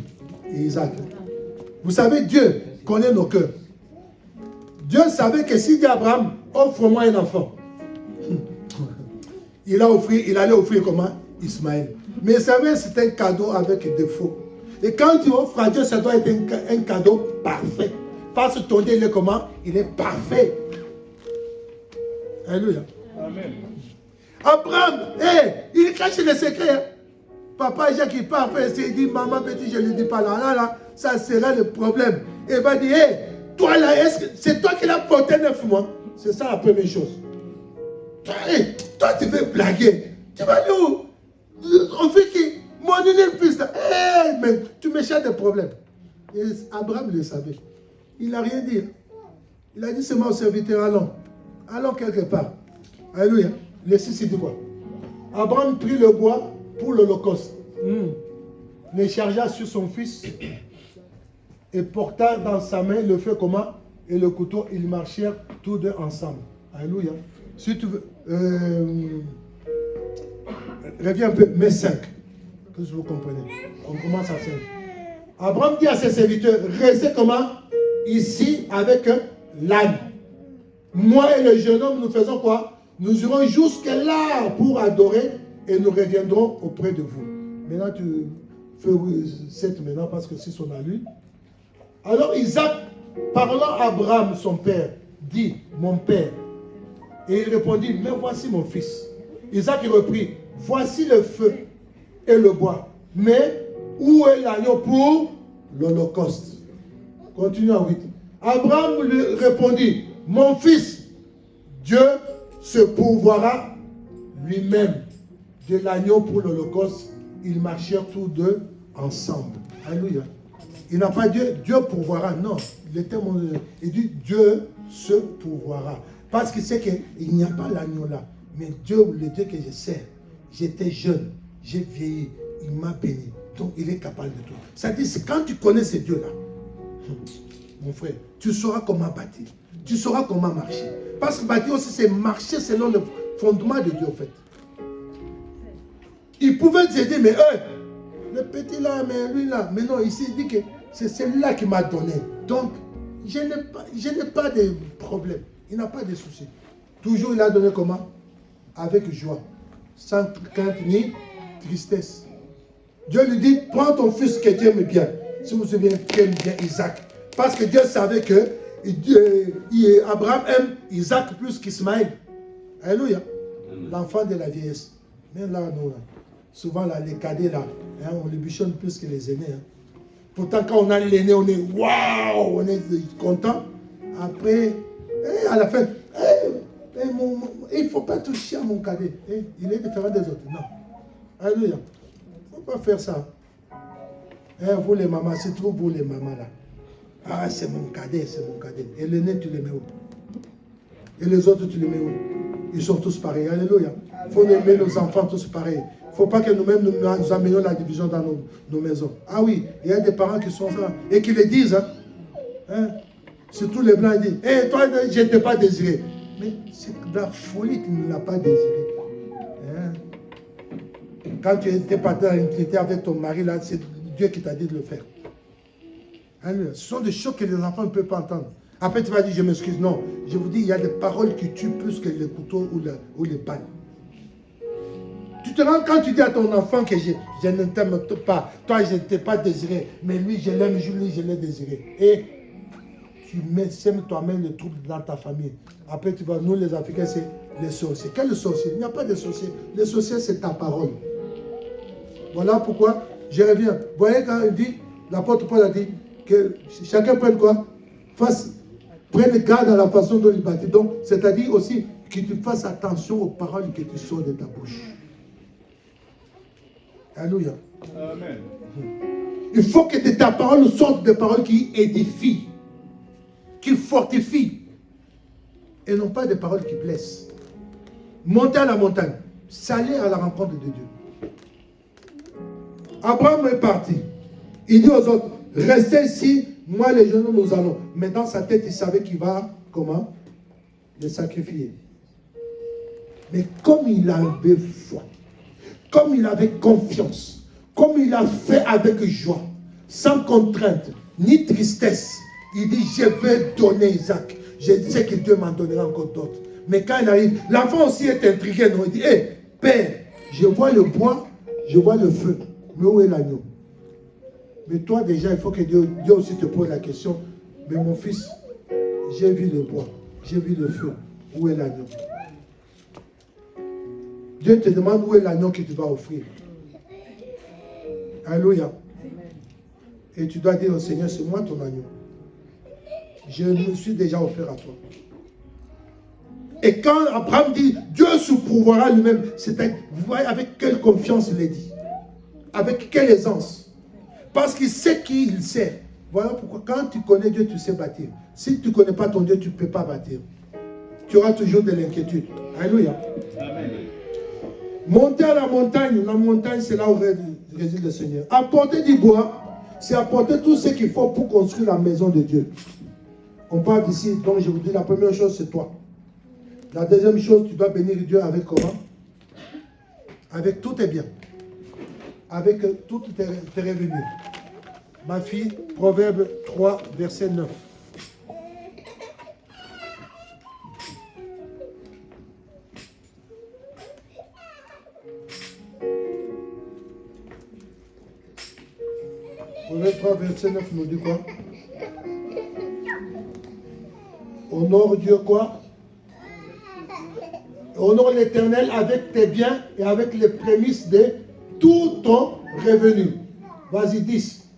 Et Isaac. Vous savez, Dieu connaît nos cœurs. Dieu savait que s'il dit à Abraham, offre-moi un enfant. Il allait offrir comment? Ismaël. Mais vous savez, c'est un cadeau avec défaut. Et quand tu offres à Dieu, ça doit être un cadeau parfait. Parce que ton Dieu, il est comment? Il est parfait. Alléluia. Amen. Abraham, il cache les secrets. Hein. Papa Jacques, il part après, il dit, maman petit, je ne lui dis pas là, ça sera le problème. Et il va dire, toi là, c'est toi qui l'as porté 9 mois. C'est ça la première chose. Toi, tu veux blaguer. Tu vas aller où? On fait qui? Mon unique fils là. Mais tu me cherches des problèmes. Et Abraham le savait. Il n'a rien dit. Il a dit seulement au serviteur, allons quelque part. Alléluia. Le 6, il dit quoi? Abraham prit le bois pour l'Holocauste. Le chargea sur son fils et porta dans sa main le feu comment? Et le couteau, ils marchèrent tous deux ensemble. Alléluia. Si tu veux, reviens un peu, mais 5. Que vous comprenez. On commence à 5. Abraham dit à ses serviteurs, restez comment? Ici avec l'âne. Moi et le jeune homme, nous faisons quoi? Nous irons jusque là pour adorer et nous reviendrons auprès de vous. Maintenant, tu fais 7 maintenant parce que c'est son lu. Alors Isaac, parlant à Abraham, son père, dit, mon père. Et il répondit, mais voici mon fils. Isaac il reprit, voici le feu et le bois. Mais où est l'agneau pour l'Holocauste? Continue à 8. Abraham lui répondit, mon fils, Dieu se pourvoira lui-même de l'agneau pour l'Holocauste. Ils marchèrent tous deux ensemble. Alléluia. Il n'a pas dit Dieu pourvoira. Non. Il dit Dieu se pourvoira. Parce qu'il sait qu'il n'y a pas l'agneau là. Mais Dieu, le Dieu que je sers, j'étais jeune, j'ai vieilli, il m'a béni. Donc il est capable de tout. C'est-à-dire, quand tu connais ce Dieu-là, mon frère, tu sauras comment bâtir. Tu sauras comment marcher. Parce que bâtir aussi, c'est marcher selon le fondement de Dieu, en fait. Il pouvait te dire, mais le petit là, mais lui là. Mais non, ici, il dit que c'est celui-là qui m'a donné. Donc, je n'ai pas de problème. Il n'a pas de soucis. Toujours, il a donné comment? Avec joie. Sans crainte ni tristesse. Dieu lui dit, prends ton fils que tu aimes bien. Si vous vous souvenez, tu aimes bien Isaac. Parce que Dieu savait que Abraham aime Isaac plus qu'Ismaël. Alléluia. L'enfant de la vieillesse. Mais là, nous, souvent, là, les cadets, là, on les bichonne plus que les aînés. Pourtant, quand on a l'aîné, on est waouh, on est content. Après, à la fin, il ne faut pas toucher à mon cadet. Il est différent des autres. Non. Alléluia. Il ne faut pas faire ça. Vous les mamans, c'est trop vous les mamans là. Ah, c'est mon cadet, c'est mon cadet. Et l'aîné, tu les mets où? Et les autres, tu les mets où? Ils sont tous pareils. Alléluia. Il faut aimer nos enfants tous pareils. Il ne faut pas que nous-mêmes nous amenions la division dans nos maisons. Ah oui, il y a des parents qui sont là et qui le disent. Surtout les blancs, ils disent, toi, je ne t'ai pas désiré. Mais c'est de la folie qu'il ne l'a pas désiré. Quand tu n'étais pas dans l'intimité avec ton mari, là, c'est Dieu qui t'a dit de le faire. Ce sont des choses que les enfants ne peuvent pas entendre. Après, tu vas dire, je m'excuse. Non, je vous dis, il y a des paroles qui tuent plus que les couteaux ou les balles. Tu te rends quand tu dis à ton enfant que je ne t'aime pas, toi je ne t'ai pas désiré, mais lui je l'aime, lui je l'ai désiré. Et tu sèmes toi-même le trouble dans ta famille. Après tu vas, nous les Africains c'est les sorciers. Quel sorcier? Il n'y a pas de sorciers. Les sorciers c'est ta parole. Voilà pourquoi je reviens. Vous voyez quand il dit, l'apôtre Paul a dit, que chacun prenne quoi? Prenne garde à la façon dont il bâtit. Donc, c'est-à-dire aussi que tu fasses attention aux paroles que tu sors de ta bouche. Alléluia. Amen. Il faut que de ta parole sorte des paroles qui édifient, qui fortifient, et non pas des paroles qui blessent. Montez à la montagne, s'aller à la rencontre de Dieu. Abraham est parti. Il dit aux autres, restez ici, moi les jeunes nous allons. Mais dans sa tête, il savait qu'il va, comment? Les sacrifier. Mais comme il avait foi, comme il avait confiance, comme il a fait avec joie, sans contrainte, ni tristesse, il dit, je vais donner Isaac. Je sais que Dieu m'en donnera encore d'autres. Mais quand il arrive, l'enfant aussi est intrigué. Non? Il dit, hé, père, je vois le bois, je vois le feu. Mais où est l'agneau? Mais toi déjà, il faut que Dieu aussi te pose la question. Mais mon fils, j'ai vu le bois, j'ai vu le feu. Où est l'agneau? Dieu te demande où est l'agneau que tu vas offrir. Alléluia. Et tu dois dire au Seigneur, c'est moi ton agneau. Je me suis déjà offert à toi. Et quand Abraham dit, Dieu se pourvoira lui-même, vous voyez avec quelle confiance il est dit. Avec quelle aisance. Parce qu'il sait qui il sait. Voilà pourquoi quand tu connais Dieu, tu sais bâtir. Si tu ne connais pas ton Dieu, tu ne peux pas bâtir. Tu auras toujours de l'inquiétude. Alléluia. Amen. Monter à la montagne c'est là où réside le Seigneur. Apporter du bois, c'est apporter tout ce qu'il faut pour construire la maison de Dieu. On parle d'ici, donc je vous dis, la première chose c'est toi. La deuxième chose, tu dois bénir Dieu avec comment? Avec tous tes biens. Avec tous tes revenus. Ma fille, Proverbe 3, verset 9. Proverbe 3, verset 9 nous dit quoi? Honore Dieu quoi? Honore l'Éternel avec tes biens et avec les prémices de tout ton revenu. Vas-y, 10.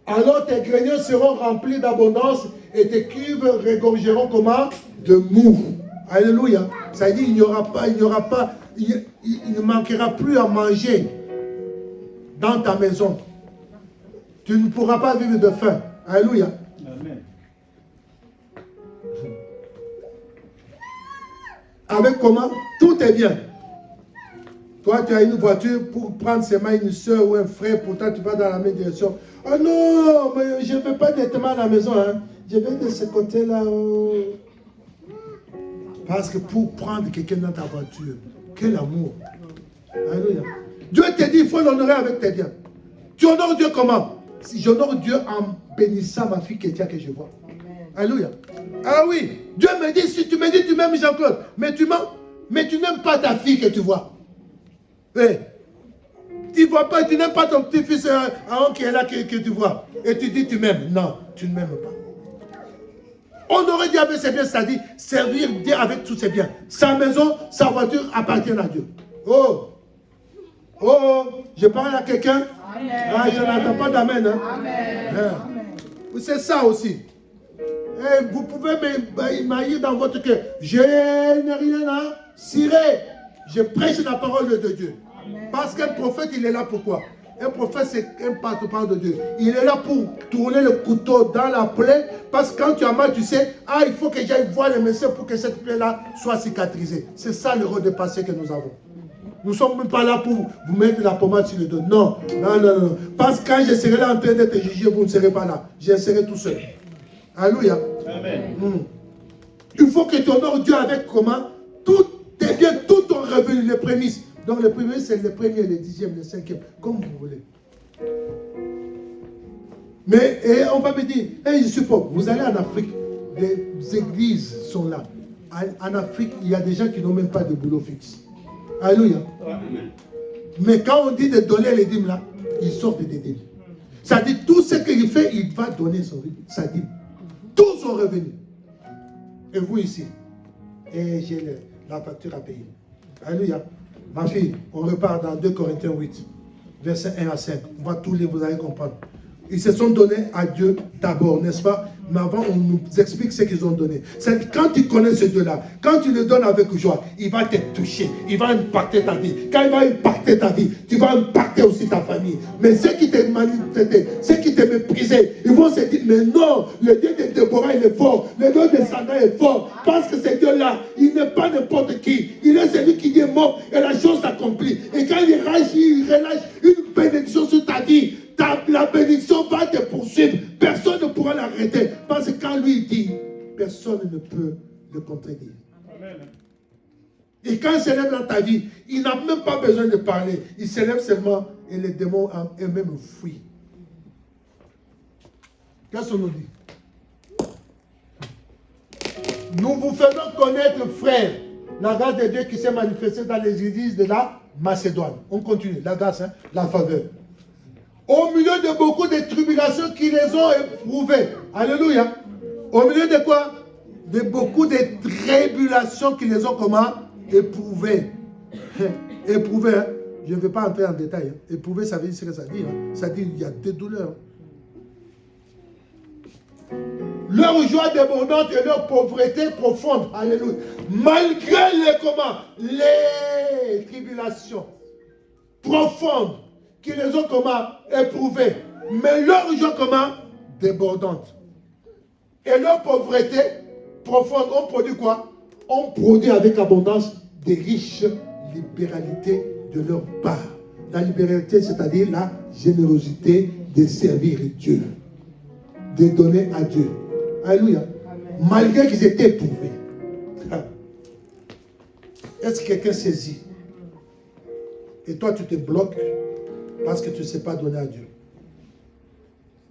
Alors tes greniers seront remplis d'abondance et tes cuves regorgeront comment? De mou. Alléluia. Ça dit, il ne manquera plus à manger dans ta maison. Tu ne pourras pas vivre de faim. Alléluia. Amen. Avec comment? Tout est bien. Toi, tu as une voiture pour prendre seulement une soeur ou un frère, pourtant tu vas dans la même direction. Oh non, mais je ne vais pas directement à la maison. Hein. Je vais de ce côté-là. Oh. Parce que pour prendre quelqu'un dans ta voiture, quel amour. Alléluia. Dieu te dit, il faut l'honorer avec tes biens. Tu honores Dieu comment? Si j'honore Dieu en bénissant ma fille Kétia que je vois. Alléluia. Ah oui, Dieu me dit, si tu me dis, tu m'aimes Jean-Claude, mais tu mens, mais tu n'aimes pas ta fille que tu vois. Hey. Tu vois pas, tu n'aimes pas ton petit-fils qui est là que tu vois. Et tu dis, tu m'aimes. Non, tu ne m'aimes pas. Honorer Dieu avec ses biens, c'est-à-dire servir Dieu avec tous ses biens. Sa maison, sa voiture appartiennent à Dieu. Oh, oh, je parle à quelqu'un. Ah, je n'entends pas d'amen. Hein? Amen. C'est ça aussi. Et vous pouvez m'haïr dans votre cœur. Je n'ai rien à cirer. Je prêche la parole de Dieu. Amen. Parce qu'un prophète, il est là pour quoi? Un prophète, c'est un porte-parole de Dieu. Il est là pour tourner le couteau dans la plaie. Parce que quand tu as mal, tu sais, il faut que j'aille voir le médecin pour que cette plaie-là soit cicatrisée. C'est ça le rôle de passé que nous avons. Nous ne sommes même pas là pour vous mettre la pommade sur le dos. Non, non, non, non. Parce que quand je serai là en train d'être jugé, vous ne serez pas là. Je serai tout seul. Alléluia. Amen. Il faut que tu honores Dieu avec comment? Tout tes biens, tout ton revenu, les prémices. Donc les prémices, c'est les premiers, les dixièmes, les cinquièmes, comme vous voulez. Mais on va me dire, hey, je suis pauvre. Vous allez en Afrique, des églises sont là. En Afrique, il y a des gens qui n'ont même pas de boulot fixe. Alléluia. Amen. Mais quand on dit de donner les dîmes là, ils sortent des dîmes. Ça dit tout ce qu'il fait, il va donner sa dîme. Tout son revenu. Et vous ici, et j'ai la facture à payer. Alléluia. Ma fille, on repart dans 2 Corinthiens 8, versets 1 à 5. On va tous lire, vous allez comprendre. Ils se sont donnés à Dieu d'abord, n'est-ce pas? Mais avant, on nous explique ce qu'ils ont donné. C'est quand tu connais ce Dieu-là, quand tu le donnes avec joie, il va te toucher, il va impacter ta vie. Quand il va impacter ta vie, tu vas impacter aussi ta famille. Mais ceux qui te manipulaient, ceux qui te méprisaient, ils vont se dire, mais non, le Dieu de Déborah, il est fort, le Dieu de Satan est fort, parce que ce Dieu-là, il n'est pas n'importe qui. Il est celui qui est mort et la chose s'accomplit. Et quand il relâche une bénédiction sur ta vie, la bénédiction va te poursuivre. Personne ne pourra l'arrêter. Parce que quand lui dit, personne ne peut le contredire. Amen. Et quand il s'élève dans ta vie, il n'a même pas besoin de parler. Il s'élève seulement et les démons eux-mêmes fuient. Qu'est-ce qu'on nous dit? Nous vous faisons connaître, frères, la grâce de Dieu qui s'est manifestée dans les églises de la Macédoine. On continue. La grâce, hein, la faveur. Au milieu de beaucoup de tribulations qui les ont éprouvées. Alléluia. Au milieu de quoi? De beaucoup de tribulations qui les ont comment? Éprouvées. Éprouvées, hein? Je ne vais pas entrer en détail. Hein? Éprouver, ça veut dire ce que ça dit. Hein? Ça dit qu'il y a des douleurs. Leur joie débordante et leur pauvreté profonde. Alléluia. Malgré les comment? Les tribulations profondes qui les ont comment? Éprouvées. Mais leur joie comment? Débordante. Et leur pauvreté profonde, on produit quoi? On produit avec abondance des riches libéralités de leur part. La libéralité, c'est-à-dire la générosité de servir Dieu, de donner à Dieu. Alléluia. Amen. Malgré qu'ils étaient éprouvés. Est-ce que quelqu'un saisit? Et toi, tu te bloques parce que tu ne sais pas donner à Dieu.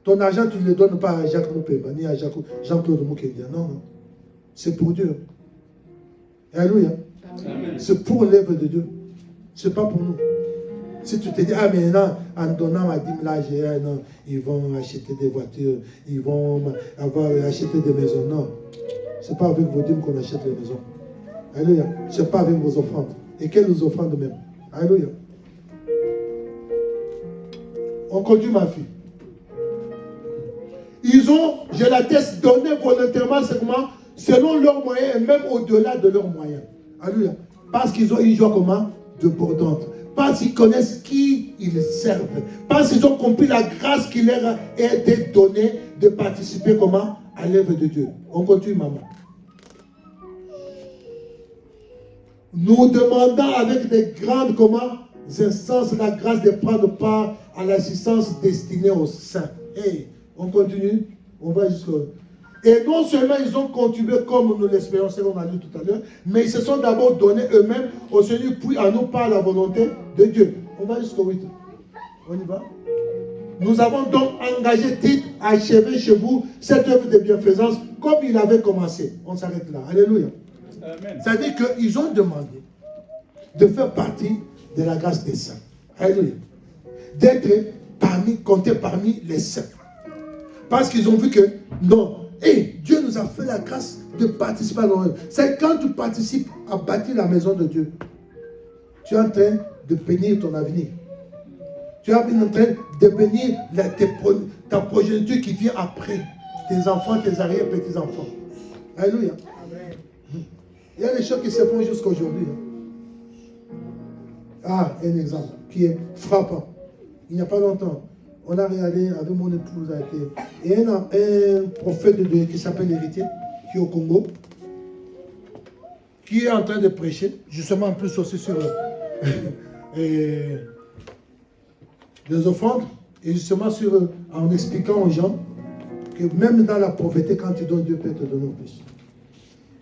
Ton argent, tu ne le donnes pas à Jacques Moupéba, ni à Jean-Claude Moukédia. Non, non. C'est pour Dieu. Alléluia. C'est pour l'œuvre de Dieu. Ce n'est pas pour nous. Si tu te dis, ah mais non, en donnant ma dîme là, non, ils vont acheter des voitures, ils vont acheter des maisons. Non. Ce n'est pas avec vos dîmes qu'on achète les maisons. Alléluia. Ce n'est pas avec vos offrandes. Et quelles offrandes même? Alléluia. On continue, ma fille. Ils ont, je l'atteste, donné volontairement selon leurs moyens et même au-delà de leurs moyens. Alléluia. Parce qu'ils ont une joie comment? Débordante. Parce qu'ils connaissent qui ils servent. Parce qu'ils ont compris la grâce qui leur a été donnée de participer comment? À l'œuvre de Dieu. On continue, maman. Nous demandons avec des grandes comment? Instances la grâce de prendre part à l'assistance destinée aux saints. Hey, on continue. On va jusqu'au... Et non seulement ils ont contribué comme nous l'espérons, c'est ce qu'on a lu tout à l'heure, mais ils se sont d'abord donnés eux-mêmes au Seigneur, puis à nous par la volonté de Dieu. On va jusqu'au 8. On y va. Nous avons donc engagé Tite à achever chez vous cette œuvre de bienfaisance comme il avait commencé. On s'arrête là. Alléluia. C'est-à-dire qu'ils ont demandé de faire partie de la grâce des saints. Alléluia. D'être comptés parmi les saints. Parce qu'ils ont vu que non. Et Dieu nous a fait la grâce de participer à l'œuvre. C'est quand tu participes à bâtir la maison de Dieu, tu es en train de bénir ton avenir. Tu es en train de bénir ta progéniture qui vient après. Tes enfants, tes arrière-petits-enfants. Alléluia. Il y a des choses qui se font jusqu'à aujourd'hui. Ah, un exemple qui est frappant. Il n'y a pas longtemps, on a regardé avec mon épouse, et un prophète de Dieu qui s'appelle Héritier, qui est au Congo, qui est en train de prêcher, justement en plus aussi sur les offrandes, et justement en expliquant aux gens que même dans la pauvreté, quand tu donnes, Dieu peut te donner plus.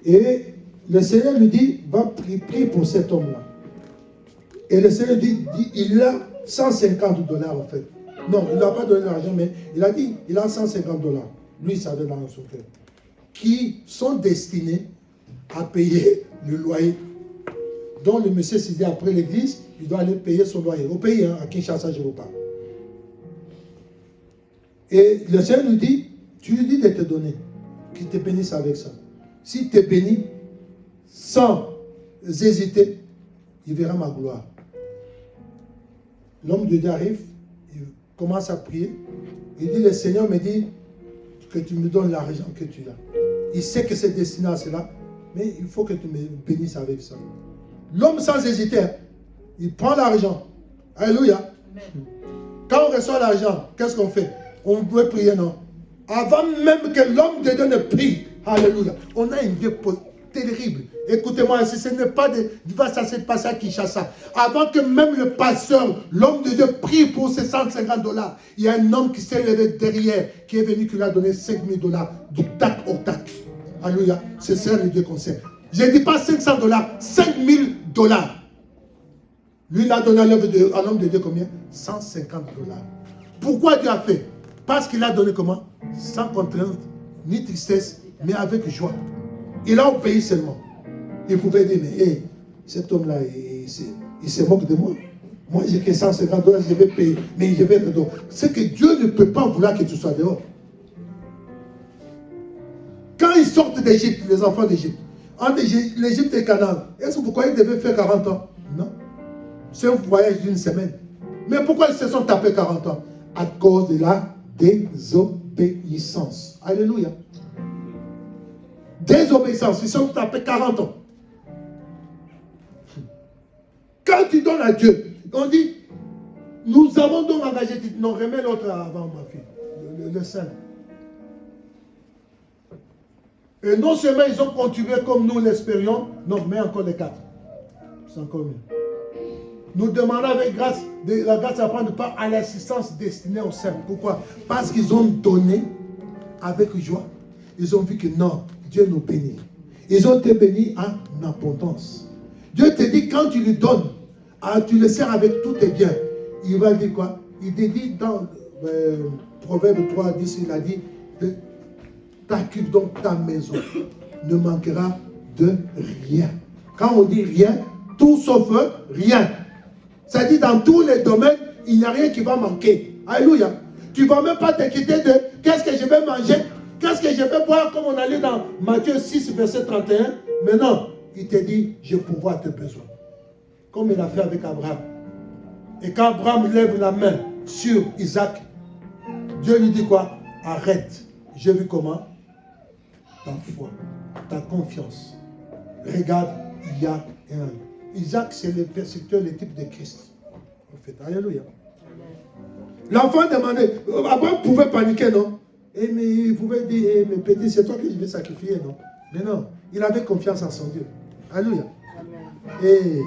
Et le Seigneur lui dit, va prier pour cet homme-là. Et le Seigneur dit, il a $150 en fait. Non, il n'a pas donné l'argent, mais il a dit, il a $150. Lui, il savait dans son cœur. Qui sont destinés à payer le loyer. Donc le monsieur s'est dit, après l'église, il doit aller payer son loyer. Au pays, à Kinshasa, je vous parle. Et le Seigneur lui dit, tu lui dis de te donner, qu'il te bénisse avec ça. S'il te bénit, sans hésiter, il verra ma gloire. L'homme de Dieu arrive, commence à prier. Il dit, le Seigneur me dit que tu me donnes l'argent que tu as. Il sait que c'est destiné à cela, mais il faut que tu me bénisses avec ça. L'homme sans hésiter, il prend l'argent. Alléluia. Amen. Quand on reçoit l'argent, qu'est-ce qu'on fait? On peut prier, non? Avant même que l'homme de Dieu ne prie, alléluia, on a une Dieu terrible. Écoutez-moi, ce n'est pas ça s'est passé à Kinshasa. Avant que même le pasteur, l'homme de Dieu, prie pour ses $150, il y a un homme qui s'est levé derrière, qui est venu, qui lui a donné $5,000 du tac au tac. Alléluia. C'est ça le Dieu qu'on sait. Je ne dis pas $500, $5,000. Lui, il a donné à l'homme de Dieu combien? $150. Pourquoi Dieu a fait? Parce qu'il a donné comment? Sans contrainte, ni tristesse, mais avec joie. Il a obéi seulement. Il pouvait dire, mais hey, cet homme-là, il se moque de moi. Moi, j'ai que $150, je vais payer, mais je vais être dehors. C'est que Dieu ne peut pas vouloir que tu sois dehors. Quand ils sortent d'Égypte, les enfants d'Égypte, entre l'Égypte et Canaan, est-ce que pourquoi ils devaient faire 40 ans? Non. C'est un voyage d'une semaine. Mais pourquoi ils se sont tapés 40 ans? À cause de la désobéissance. Alléluia. Désobéissance. Ils se sont tapés 40 ans. Quand tu donnes à Dieu, on dit, nous avons donc engagé, non, remets l'autre avant ma fille, le sein. Et non seulement ils ont continué comme nous l'espérions, non, mais encore les 4. C'est encore mieux. Nous demandons avec grâce, la grâce à prendre part à l'assistance destinée aux saints. Pourquoi? Parce qu'ils ont donné avec joie. Ils ont vu que non, Dieu nous bénit. Ils ont été bénis en abondance. Dieu te dit, quand tu lui donnes, tu le sers avec tous tes biens. Il va dire quoi? Il te dit dans Proverbe 3, 10, il a dit, t'occupe donc ta maison, ne manquera de rien. Quand on dit rien, tout sauf rien. Ça dit dans tous les domaines, il n'y a rien qui va manquer. Alléluia. Tu ne vas même pas t'inquiéter de qu'est-ce que je vais manger, qu'est-ce que je vais boire, comme on a lu dans Matthieu 6, verset 31. Mais non, il te dit, je pourvois tes besoins. Comme il a fait avec Abraham. Et quand Abraham lève la main sur Isaac, Dieu lui dit quoi? Arrête. J'ai vu comment? Ta foi, ta confiance. Regarde, il y a un. Isaac, c'est le persécuteur, le type de Christ. En fait, alléluia. L'enfant demandait, Abraham pouvait paniquer, non? Mais il pouvait dire, mais petit, c'est toi que je vais sacrifier, non? Mais non, il avait confiance en son Dieu. Alléluia. Et,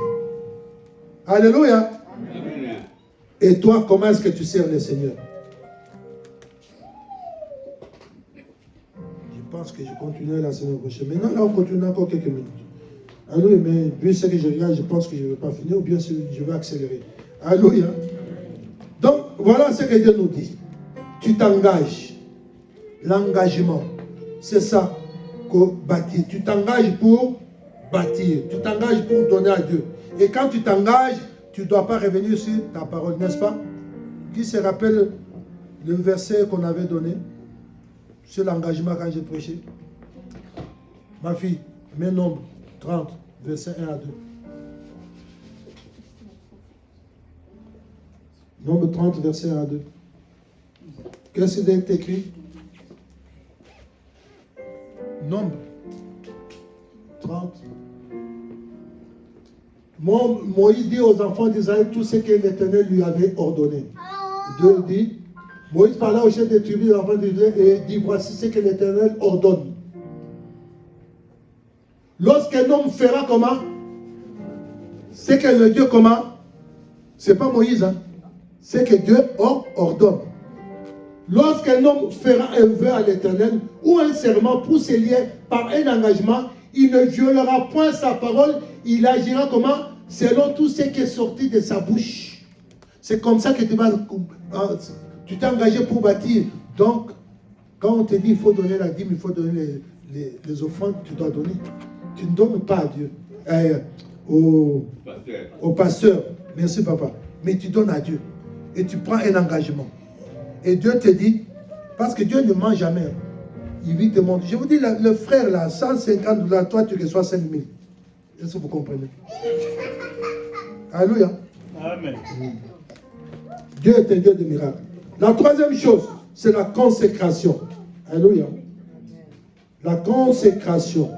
alléluia. Amen. Et toi, comment est-ce que tu sers le Seigneur? Je pense que je continuerai la semaine prochaine. Maintenant, là, on continue encore quelques minutes. Alléluia, mais vu ce que je regarde, je pense que je ne vais pas finir, ou bien je vais accélérer. Alléluia. Donc, voilà ce que Dieu nous dit. Tu t'engages. L'engagement, c'est ça que bâtir. Tu t'engages pour bâtir. Tu t'engages pour donner à Dieu. Et quand tu t'engages, tu ne dois pas revenir sur ta parole, n'est-ce pas? Qui se rappelle le verset qu'on avait donné sur l'engagement quand j'ai prêché? Ma fille, mets Nombre 30, verset 1 à 2. Nombre 30, verset 1 à 2. Qu'est-ce qui est écrit? Nombre 30. Moïse dit aux enfants d'Israël tout ce que l'Éternel lui avait ordonné. Dieu dit, Moïse parla au chef des tribus des enfants d'Israël et dit, voici ce que l'Éternel ordonne. Lorsqu'un homme fera comment? C'est que le Dieu comment? C'est pas Moïse, hein? C'est que Dieu ordonne. Lorsqu'un homme fera un vœu à l'Éternel ou un serment pour se lier par un engagement, il ne violera point sa parole, il agira comment? Selon tout ce qui est sorti de sa bouche. C'est comme ça que tu t'es engagé pour bâtir. Donc, quand on te dit qu'il faut donner la dîme, il faut donner les offrandes, tu dois donner. Tu ne donnes pas à Dieu, au pasteur. Merci papa. Mais tu donnes à Dieu. Et tu prends un engagement. Et Dieu te dit, parce que Dieu ne ment jamais. Il vit te montrer. Je vous dis, le frère là, $150, toi tu reçois 5 000. Est-ce que vous comprenez? Alléluia. Amen. Dieu est un Dieu de miracles. La troisième chose, c'est la consécration. Alléluia. La consécration.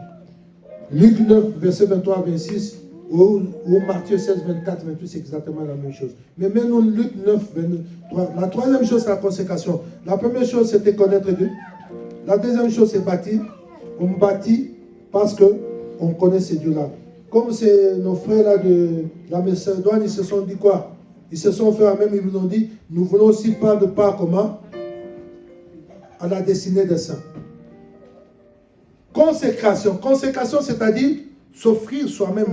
Luc 9, verset 23 à 26, ou Matthieu 16, 24, 28, c'est exactement la même chose. Mais maintenant, Luc 9, 23. La troisième chose, c'est la consécration. La première chose, c'était connaître Dieu. La deuxième chose, c'est bâtir. On bâtit parce qu'on connaît ces dieux-là. Comme c'est nos frères là de la Macédoine, ils se sont dit quoi? Ils se sont fait à même, ils nous ont dit, nous voulons aussi prendre part comment? À la destinée des saints. Consécration. Consécration, c'est-à-dire s'offrir soi-même,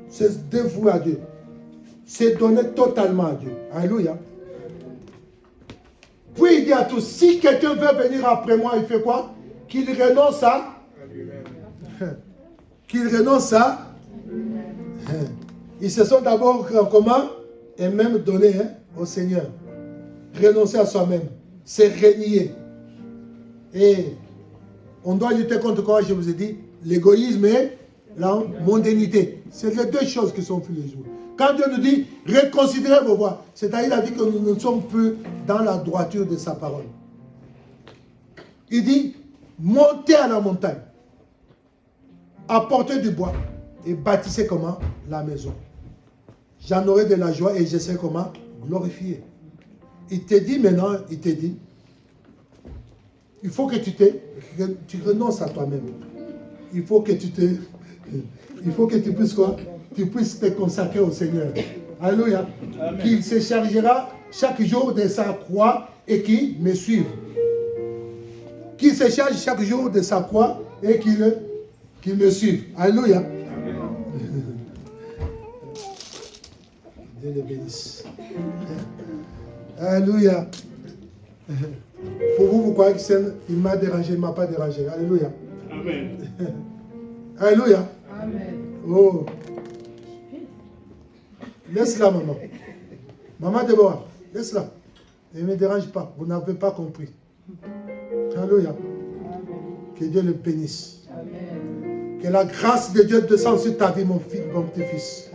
c'est dévouer à Dieu. C'est donner totalement à Dieu. Alléluia. Puis il dit à tous, si quelqu'un veut venir après moi, il fait quoi? Qu'il renonce à lui-même. Qu'il renonce à. Ils se sont d'abord comment? Et même donné au Seigneur. Renoncer à soi-même. C'est renier. Et on doit lutter contre quoi? Je vous ai dit, l'égoïsme et la mondanité. C'est les deux choses qui sont plus les jours. Quand Dieu nous dit, reconsidérez vos voies, c'est-à-dire la vie que nous ne sommes plus dans la droiture de sa parole. Il dit, montez à la montagne, apportez du bois et bâtissez comment? La maison. J'en aurai de la joie et je sais comment glorifier. Il te dit maintenant, il te dit, il faut que tu renonces à toi-même. Il faut que tu puisses quoi? Tu puisses te consacrer au Seigneur. Alléluia. Qu'il se chargera chaque jour de sa croix et qu'il me suive. Qu'il se charge chaque jour de sa croix et qu'il me suive. Alléluia. Dieu le bénisse. Alléluia. Pour vous, vous croyez qu'il m'a dérangé, il ne m'a pas dérangé. Alléluia. Amen. Alléluia. Amen. Oh. Laisse-la, maman. Maman Déborah, laisse-la. Ne me dérange pas. Vous n'avez pas compris. Alléluia. Que Dieu le bénisse. Amen. Que la grâce de Dieu descende sur ta vie, mon fils, mon petit-fils.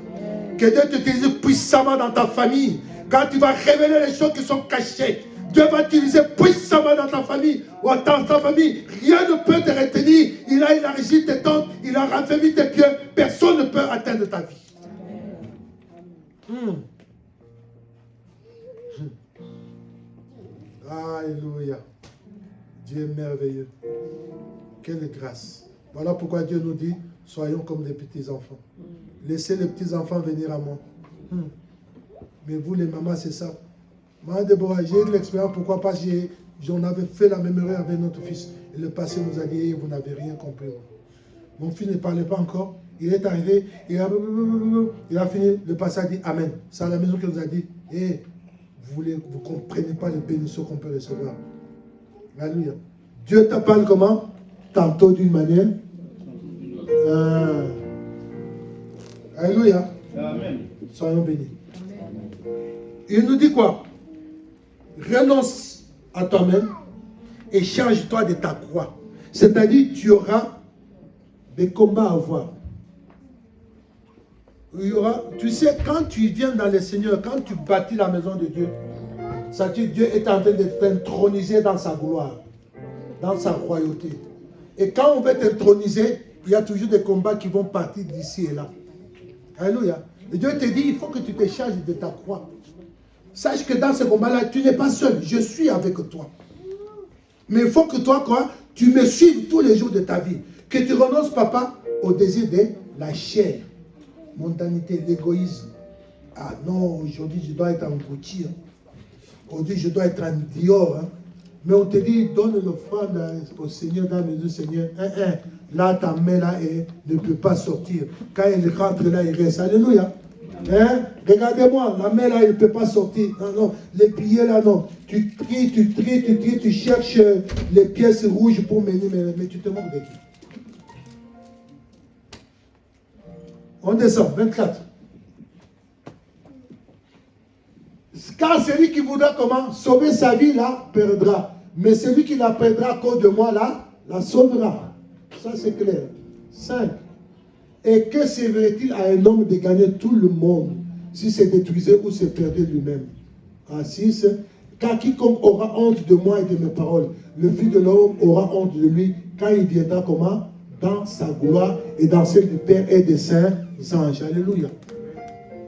Que Dieu t'utilise puissamment dans ta famille. Quand tu vas révéler les choses qui sont cachées, Dieu va t'utiliser puissamment dans ta famille. Ou dans ta famille, rien ne peut te retenir. Il a élargi tes tentes, il a raffermi tes pieds. Personne ne peut atteindre ta vie. Alléluia. Dieu est merveilleux. Quelle grâce. Voilà pourquoi Dieu nous dit, soyons comme des petits enfants. Laissez les petits enfants venir à moi. Mais vous les mamans, c'est ça. Maman Déborah, j'ai eu de l'expérience. Pourquoi pas? J'en avais fait la même erreur avec notre fils. Et le passé nous a dit, vous n'avez rien compris. Mon fils ne parlait pas encore. Il est arrivé, il a fini. Le passé a dit Amen. C'est à la maison qu'il nous a dit, vous ne comprenez pas les bénédictions qu'on peut recevoir. Alléluia. Dieu te parle comment? Tantôt d'une manière. Alléluia. Amen. Soyons bénis. Il nous dit quoi? Renonce à toi-même et change-toi de ta croix. C'est-à-dire, tu auras des combats à avoir. Il y aura, tu sais, quand tu viens dans le Seigneur, quand tu bâtis la maison de Dieu, ça dit Dieu est en train de t'introniser dans sa gloire, dans sa royauté. Et quand on veut t'introniser, il y a toujours des combats qui vont partir d'ici et là. Alléluia. Et Dieu te dit, il faut que tu te charges de ta croix. Sache que dans ce combat-là, tu n'es pas seul. Je suis avec toi. Mais il faut que toi, quoi, tu me suives tous les jours de ta vie. Que tu renonces, papa, au désir de la chair. Mondanité, l'égoïsme. Ah non, aujourd'hui, je dois être en Gucci. Aujourd'hui, je dois être en Dior. Mais on te dit, donne l'offrande au Seigneur dans le Seigneur. Là, ta main là, elle ne peut pas sortir. Quand elle rentre là, il reste. Alléluia. Regardez-moi, la main là, elle ne peut pas sortir. Non, non, les billets là, non. Tu tries, tu cherches les pièces rouges pour mener, mais tu te moques de qui? On descend, 24. Car celui qui voudra comment sauver sa vie, là, perdra. Mais celui qui la perdra à cause de moi, là, la sauvera. Ça, c'est clair. 5. Et que servirait-il à un homme de gagner tout le monde si se détruisait ou se perdait lui-même? 6. Car quiconque aura honte de moi et de mes paroles, le Fils de l'homme aura honte de lui quand il viendra comment? Dans sa gloire et dans celle du Père et des saints anges. Alléluia.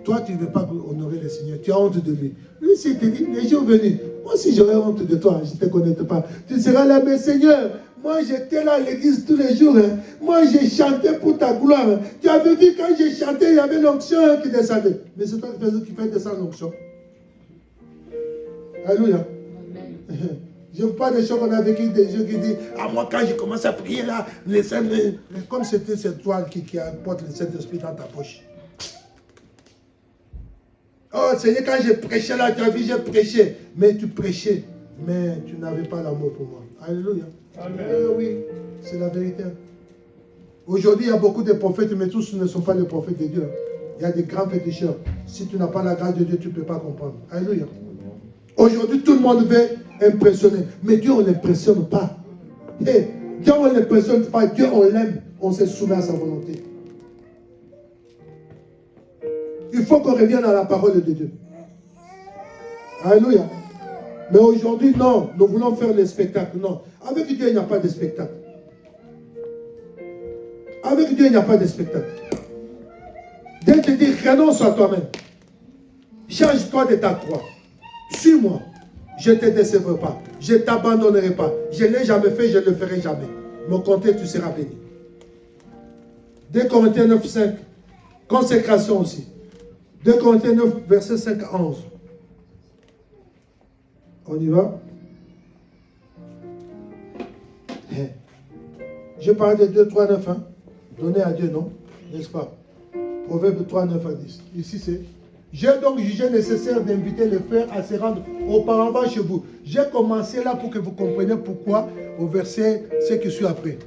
Toi, tu ne veux pas honorer le Seigneur. Tu as honte de lui. Lui, s'il te dit, les jours venus, moi aussi j'aurais honte de toi, je ne te connais pas. Tu seras là, mais Seigneur, moi j'étais là à l'église tous les jours. Hein. Moi j'ai chanté pour ta gloire. Hein. Tu avais vu quand j'ai chanté, il y avait l'onction qui descendait. Mais c'est toi qui fais descendre l'onction. Alléluia. Je ne veux pas des choses qu'on a vécues, des gens qui disent, ah moi quand je commence à prier là, les saints, comme c'était cette toile qui apporte le Saint-Esprit dans ta poche. Oh Seigneur, quand j'ai prêché là, tu as vu, j'ai prêché. Mais tu prêchais, mais tu n'avais pas l'amour pour moi. Alléluia. Amen. Oui, c'est la vérité. Aujourd'hui, il y a beaucoup de prophètes, mais tous ne sont pas les prophètes de Dieu. Il y a des grands féticheurs. Si tu n'as pas la grâce de Dieu, tu ne peux pas comprendre. Alléluia. Aujourd'hui, tout le monde veut impressionner. Mais Dieu, on ne l'impressionne pas. Hey, Dieu, on ne l'impressionne pas. Dieu, on l'aime. On se soumet à sa volonté. Il faut qu'on revienne à la parole de Dieu. Alléluia. Mais aujourd'hui, non. Nous voulons faire les spectacles. Non. Avec Dieu, il n'y a pas de spectacle. Avec Dieu, il n'y a pas de spectacle. Dieu te dit, renonce à toi-même. Change-toi de ta croix. Suis-moi. Je ne te décevrai pas. Je ne t'abandonnerai pas. Je ne l'ai jamais fait, je ne le ferai jamais. Mon compte, tu seras béni. 2 Corinthiens 9, 5. Consécration aussi. 2 Corinthiens 9, verset 5 à 11. On y va. Je parle de 2, 3, 9. Hein? Donner à Dieu, non? N'est-ce pas? Proverbe 3, 9 à 10. Ici, c'est... J'ai donc jugé nécessaire d'inviter les frères à se rendre auparavant chez vous. J'ai commencé là pour que vous compreniez pourquoi, au verset, ce qui suit après.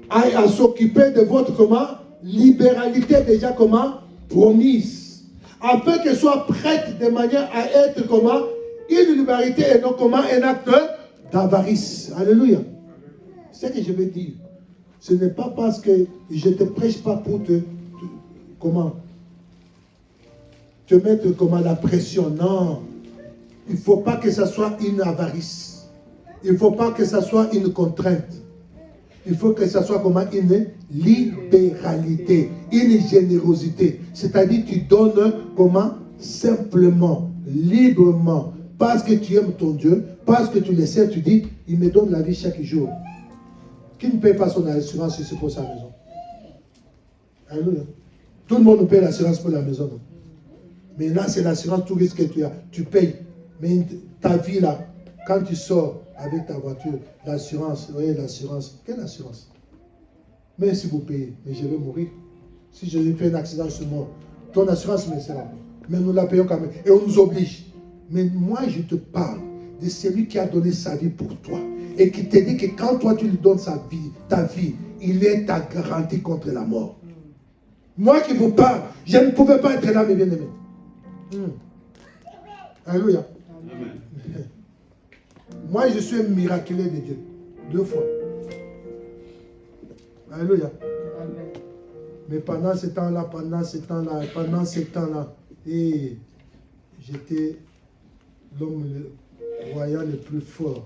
À s'occuper de votre, comment? Libéralité déjà, comment? Promise. Afin qu'elle soit prête de manière à être, comment? Une libéralité et non, comment? Un acte d'avarice. Alléluia. C'est ce que je veux dire. Ce n'est pas parce que je ne te prêche pas pour comment? Te mettre comme à la pression. Non. Il ne faut pas que ça soit une avarice. Il ne faut pas que ça soit une contrainte. Il faut que ça soit comme une libéralité, une générosité. C'est-à-dire tu donnes comment? Simplement, librement. Parce que tu aimes ton Dieu, parce que tu le sais, tu dis, il me donne la vie chaque jour. Qui ne paye pas son assurance si c'est pour sa maison? Alléluia. Tout le monde paye l'assurance pour la maison. Non? Mais là, c'est l'assurance, tout risque que tu as. Tu payes. Mais ta vie, là, quand tu sors avec ta voiture, l'assurance, oui, l'assurance. Quelle assurance? Mais si vous payez, mais je vais mourir. Si je fais un accident, je suis mort. Ton assurance me sera. Mais nous la payons quand même. Et on nous oblige. Mais moi, je te parle de celui qui a donné sa vie pour toi. Et qui te dit que quand toi, tu lui donnes ta vie, il est ta garantie contre la mort. Moi qui vous parle, je ne pouvais pas être là, mes bien-aimés. Alléluia. Amen. Moi, je suis un miraculé de Dieu. 2 fois. Alléluia. Amen. Mais pendant ce temps-là, et j'étais l'homme royal le plus fort.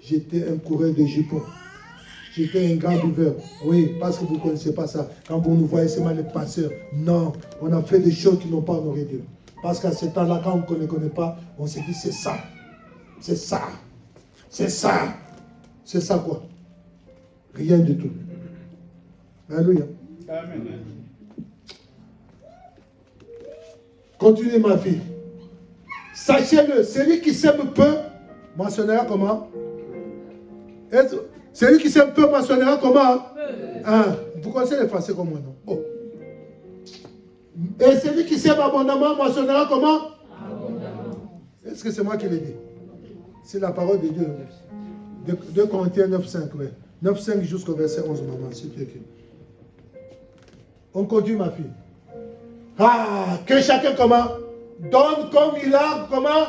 J'étais un coureur de jupons. J'étais un grand buveur. Oui, parce que vous ne connaissez pas ça. Quand vous nous voyez seulement les passeurs. Non, on a fait des choses qui n'ont pas honoré Dieu. Parce qu'à ce temps-là, quand on ne connaît pas, on se dit c'est ça. C'est ça. C'est ça. C'est ça quoi? Rien du tout. Alléluia. Amen. Continuez ma fille. Sachez-le, celui qui sème peu, moissonnera comment? Celui qui sème peu, moissonnera comment? Ah, vous connaissez les Français comme moi, non? Oh. Et celui qui sème abondamment, moissonnera comment? Abondamment. Est-ce que c'est moi qui l'ai dit? C'est la parole de Dieu. 2 Corinthiens 9, 5, oui. 9, 5 jusqu'au verset 11, maman, s'il te plaît. On continue, ma fille. Ah, que chacun comment? Donne comme il a, comment?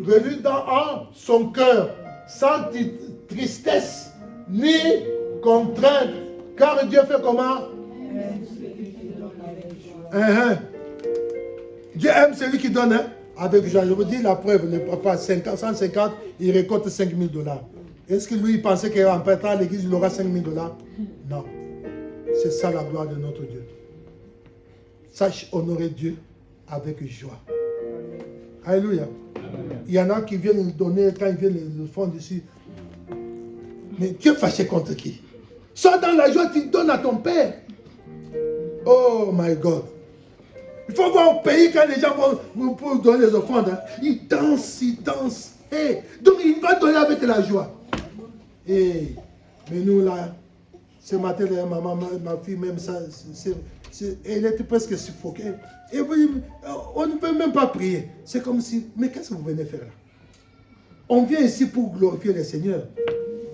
Relu dans son cœur, sans tristesse, ni contrainte. Car Dieu fait comment? Dieu aime celui qui donne, hein? avec joie. Je vous dis la preuve, le papa, 150, il récolte $5,000. Est-ce que lui, il pensait qu'en prêtant à l'église, il aura $5,000? Non. C'est ça la gloire de notre Dieu. Sache honorer Dieu avec joie. Alléluia. Il y en a qui viennent le donner quand ils viennent le font ici. Mais tu es fâché contre qui? Sois dans la joie, tu donnes à ton père. Oh my God. Il faut voir au pays quand les gens vont pour donner les offrandes. Hein. Ils dansent, ils dansent. Hey. Donc il va donner avec la joie. Hey. Mais nous là, ce matin, ma fille, même ça, elle était presque suffoquée. Et on ne peut même pas prier. C'est comme si, mais qu'est-ce que vous venez faire là? On vient ici pour glorifier le Seigneur.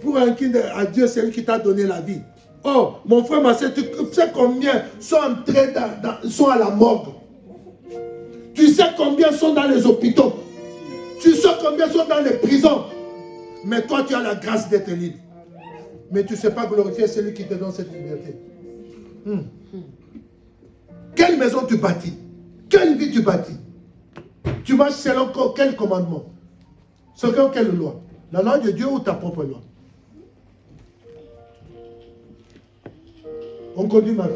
Pour incliner à Dieu, c'est lui qui t'a donné la vie. Oh, mon frère, ma soeur, tu sais combien sont entrés sont à la morgue? Tu sais combien sont dans les hôpitaux? Tu sais combien sont dans les prisons? Mais toi, tu as la grâce d'être libre. Mais tu ne sais pas glorifier celui qui te donne cette liberté. Quelle maison tu bâtis? Quelle vie tu bâtis? Tu marches selon quel commandement? Selon quelle loi? La loi de Dieu ou ta propre loi? On continue ma fille.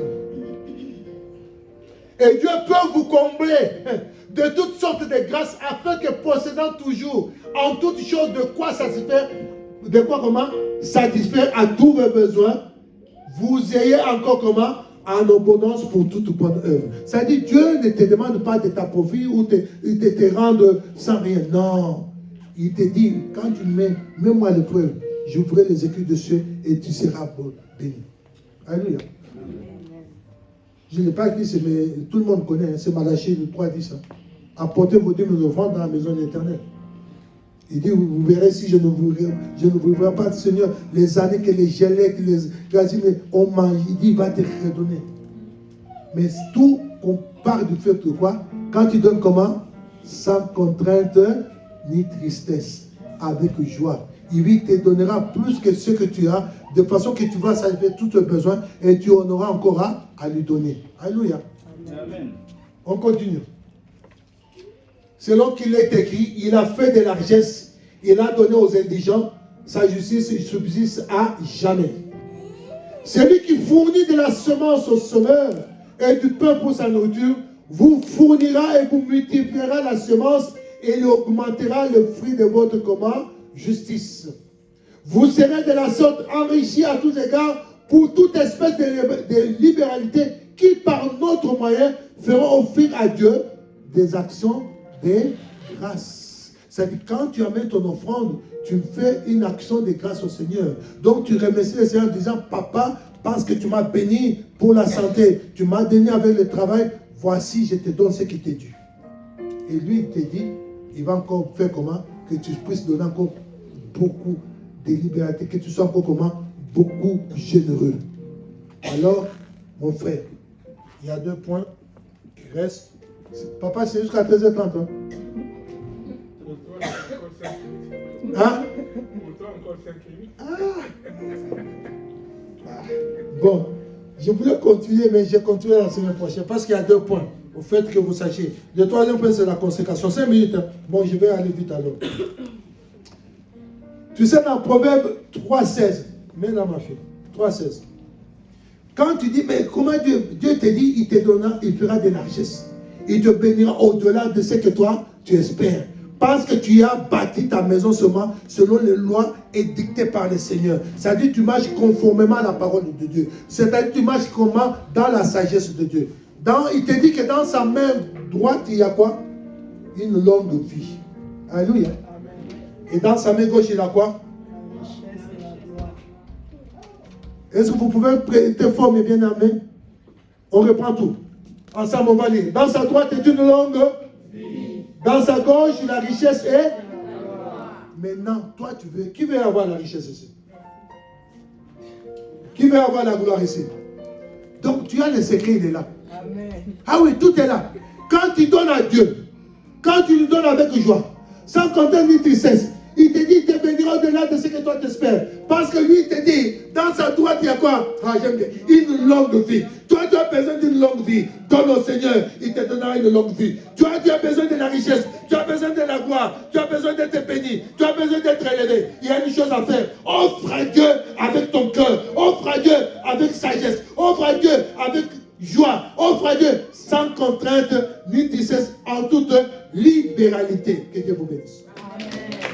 Et Dieu peut vous combler de toutes sortes de grâces afin que possédant toujours en toutes choses de quoi satisfaire, de quoi comment? Satisfaire à tous vos besoins, vous ayez encore comment? En abondance pour toute bonne œuvre. Ça dit, Dieu ne te demande pas de t'appauvrir ou de te rendre sans rien. Non. Il te dit, quand tu mets-moi l'épreuve, j'ouvrirai les écrits de cieux et tu seras béni. Alléluia. Je n'ai pas dit, mais tout le monde connaît, hein, c'est Malachie le 3:10. Hein. Apportez vos dîmes offrandes dans la maison de l'Éternel. Il dit, vous verrez si je ne vous verrai pas, Seigneur, les années que les gélèques, les gazines ont mangé. Il dit, il va te redonner. Mais tout, on part du fait que quoi? Quand tu donnes comment? Sans contrainte ni tristesse, avec joie. Il te donnera plus que ce que tu as, de façon que tu vas satisfaire tous tes besoins et tu en auras encore à lui donner. Alléluia. Amen. On continue. Selon qu'il est écrit, il a fait de largesse, il a donné aux indigents, sa justice subsiste à jamais. Celui qui fournit de la semence au semeur et du pain pour sa nourriture, vous fournira et vous multipliera la semence et il augmentera le fruit de votre justice. Vous serez de la sorte enrichis à tous égards pour toute espèce de libéralité qui par notre moyen feront offrir à Dieu des actions de grâce. C'est-à-dire quand tu amènes ton offrande, tu fais une action de grâce au Seigneur. Donc tu remercies le Seigneur en disant, Papa, parce que tu m'as béni pour la santé, tu m'as béni avec le travail, voici, je te donne ce qui t'est dû. Et lui, il te dit, il va encore faire comment? Que tu puisses donner encore beaucoup de liberté, que tu sois encore comment? Beaucoup généreux. Alors, mon frère, il y a 2 points qui restent. Papa, c'est jusqu'à 13h30. Hein? Hein? Bon, je voulais continuer, mais je continuerai la semaine prochaine parce qu'il y a 2 points. Au fait que vous sachiez. Le 3e point, c'est la consécration. 5 minutes. Hein? Bon, je vais aller vite alors. Tu sais, dans Proverbe 3:16, mets là ma fille, 3:16. Quand tu dis, mais comment Dieu te dit, il te donnera, il fera de largesses. Il te bénira au-delà de ce que toi, tu espères. Parce que tu as bâti ta maison seulement selon les lois édictées par le Seigneur. C'est-à-dire tu marches conformément à la parole de Dieu. C'est-à-dire tu marches comment? Dans la sagesse de Dieu. Il te dit que dans sa main droite, il y a quoi? Une longue vie. Alléluia. Et dans sa main gauche, il a quoi? Est-ce que vous pouvez prêter forme et bien amen? On reprend tout. Ensemble, on va lire. Dans sa droite est une longue vie. Dans sa gauche, la richesse est. Maintenant, toi, tu veux. Qui veut avoir la richesse ici? Qui veut avoir la gloire ici? Donc, tu as le secret, il est là. Amen. Ah oui, tout est là. Quand tu donnes à Dieu, quand tu lui donnes avec joie, sans compter ni tristesse, il te dit, il te bénira au-delà de ce que toi t'espères. Parce que lui, il te dit, dans sa droite, il y a quoi? Ah, j'aime bien. Une longue vie. Toi, tu as besoin d'une longue vie. Donne au Seigneur, il te donnera une longue vie. Tu as besoin de la richesse, tu as besoin de la gloire, tu as besoin d'être béni, tu as besoin d'être élevé. Il y a une chose à faire. Offre à Dieu avec ton cœur. Offre à Dieu avec sagesse. Offre à Dieu avec joie. Offre à Dieu sans contrainte ni tristesse, en toute libéralité. Que Dieu vous bénisse. Amen.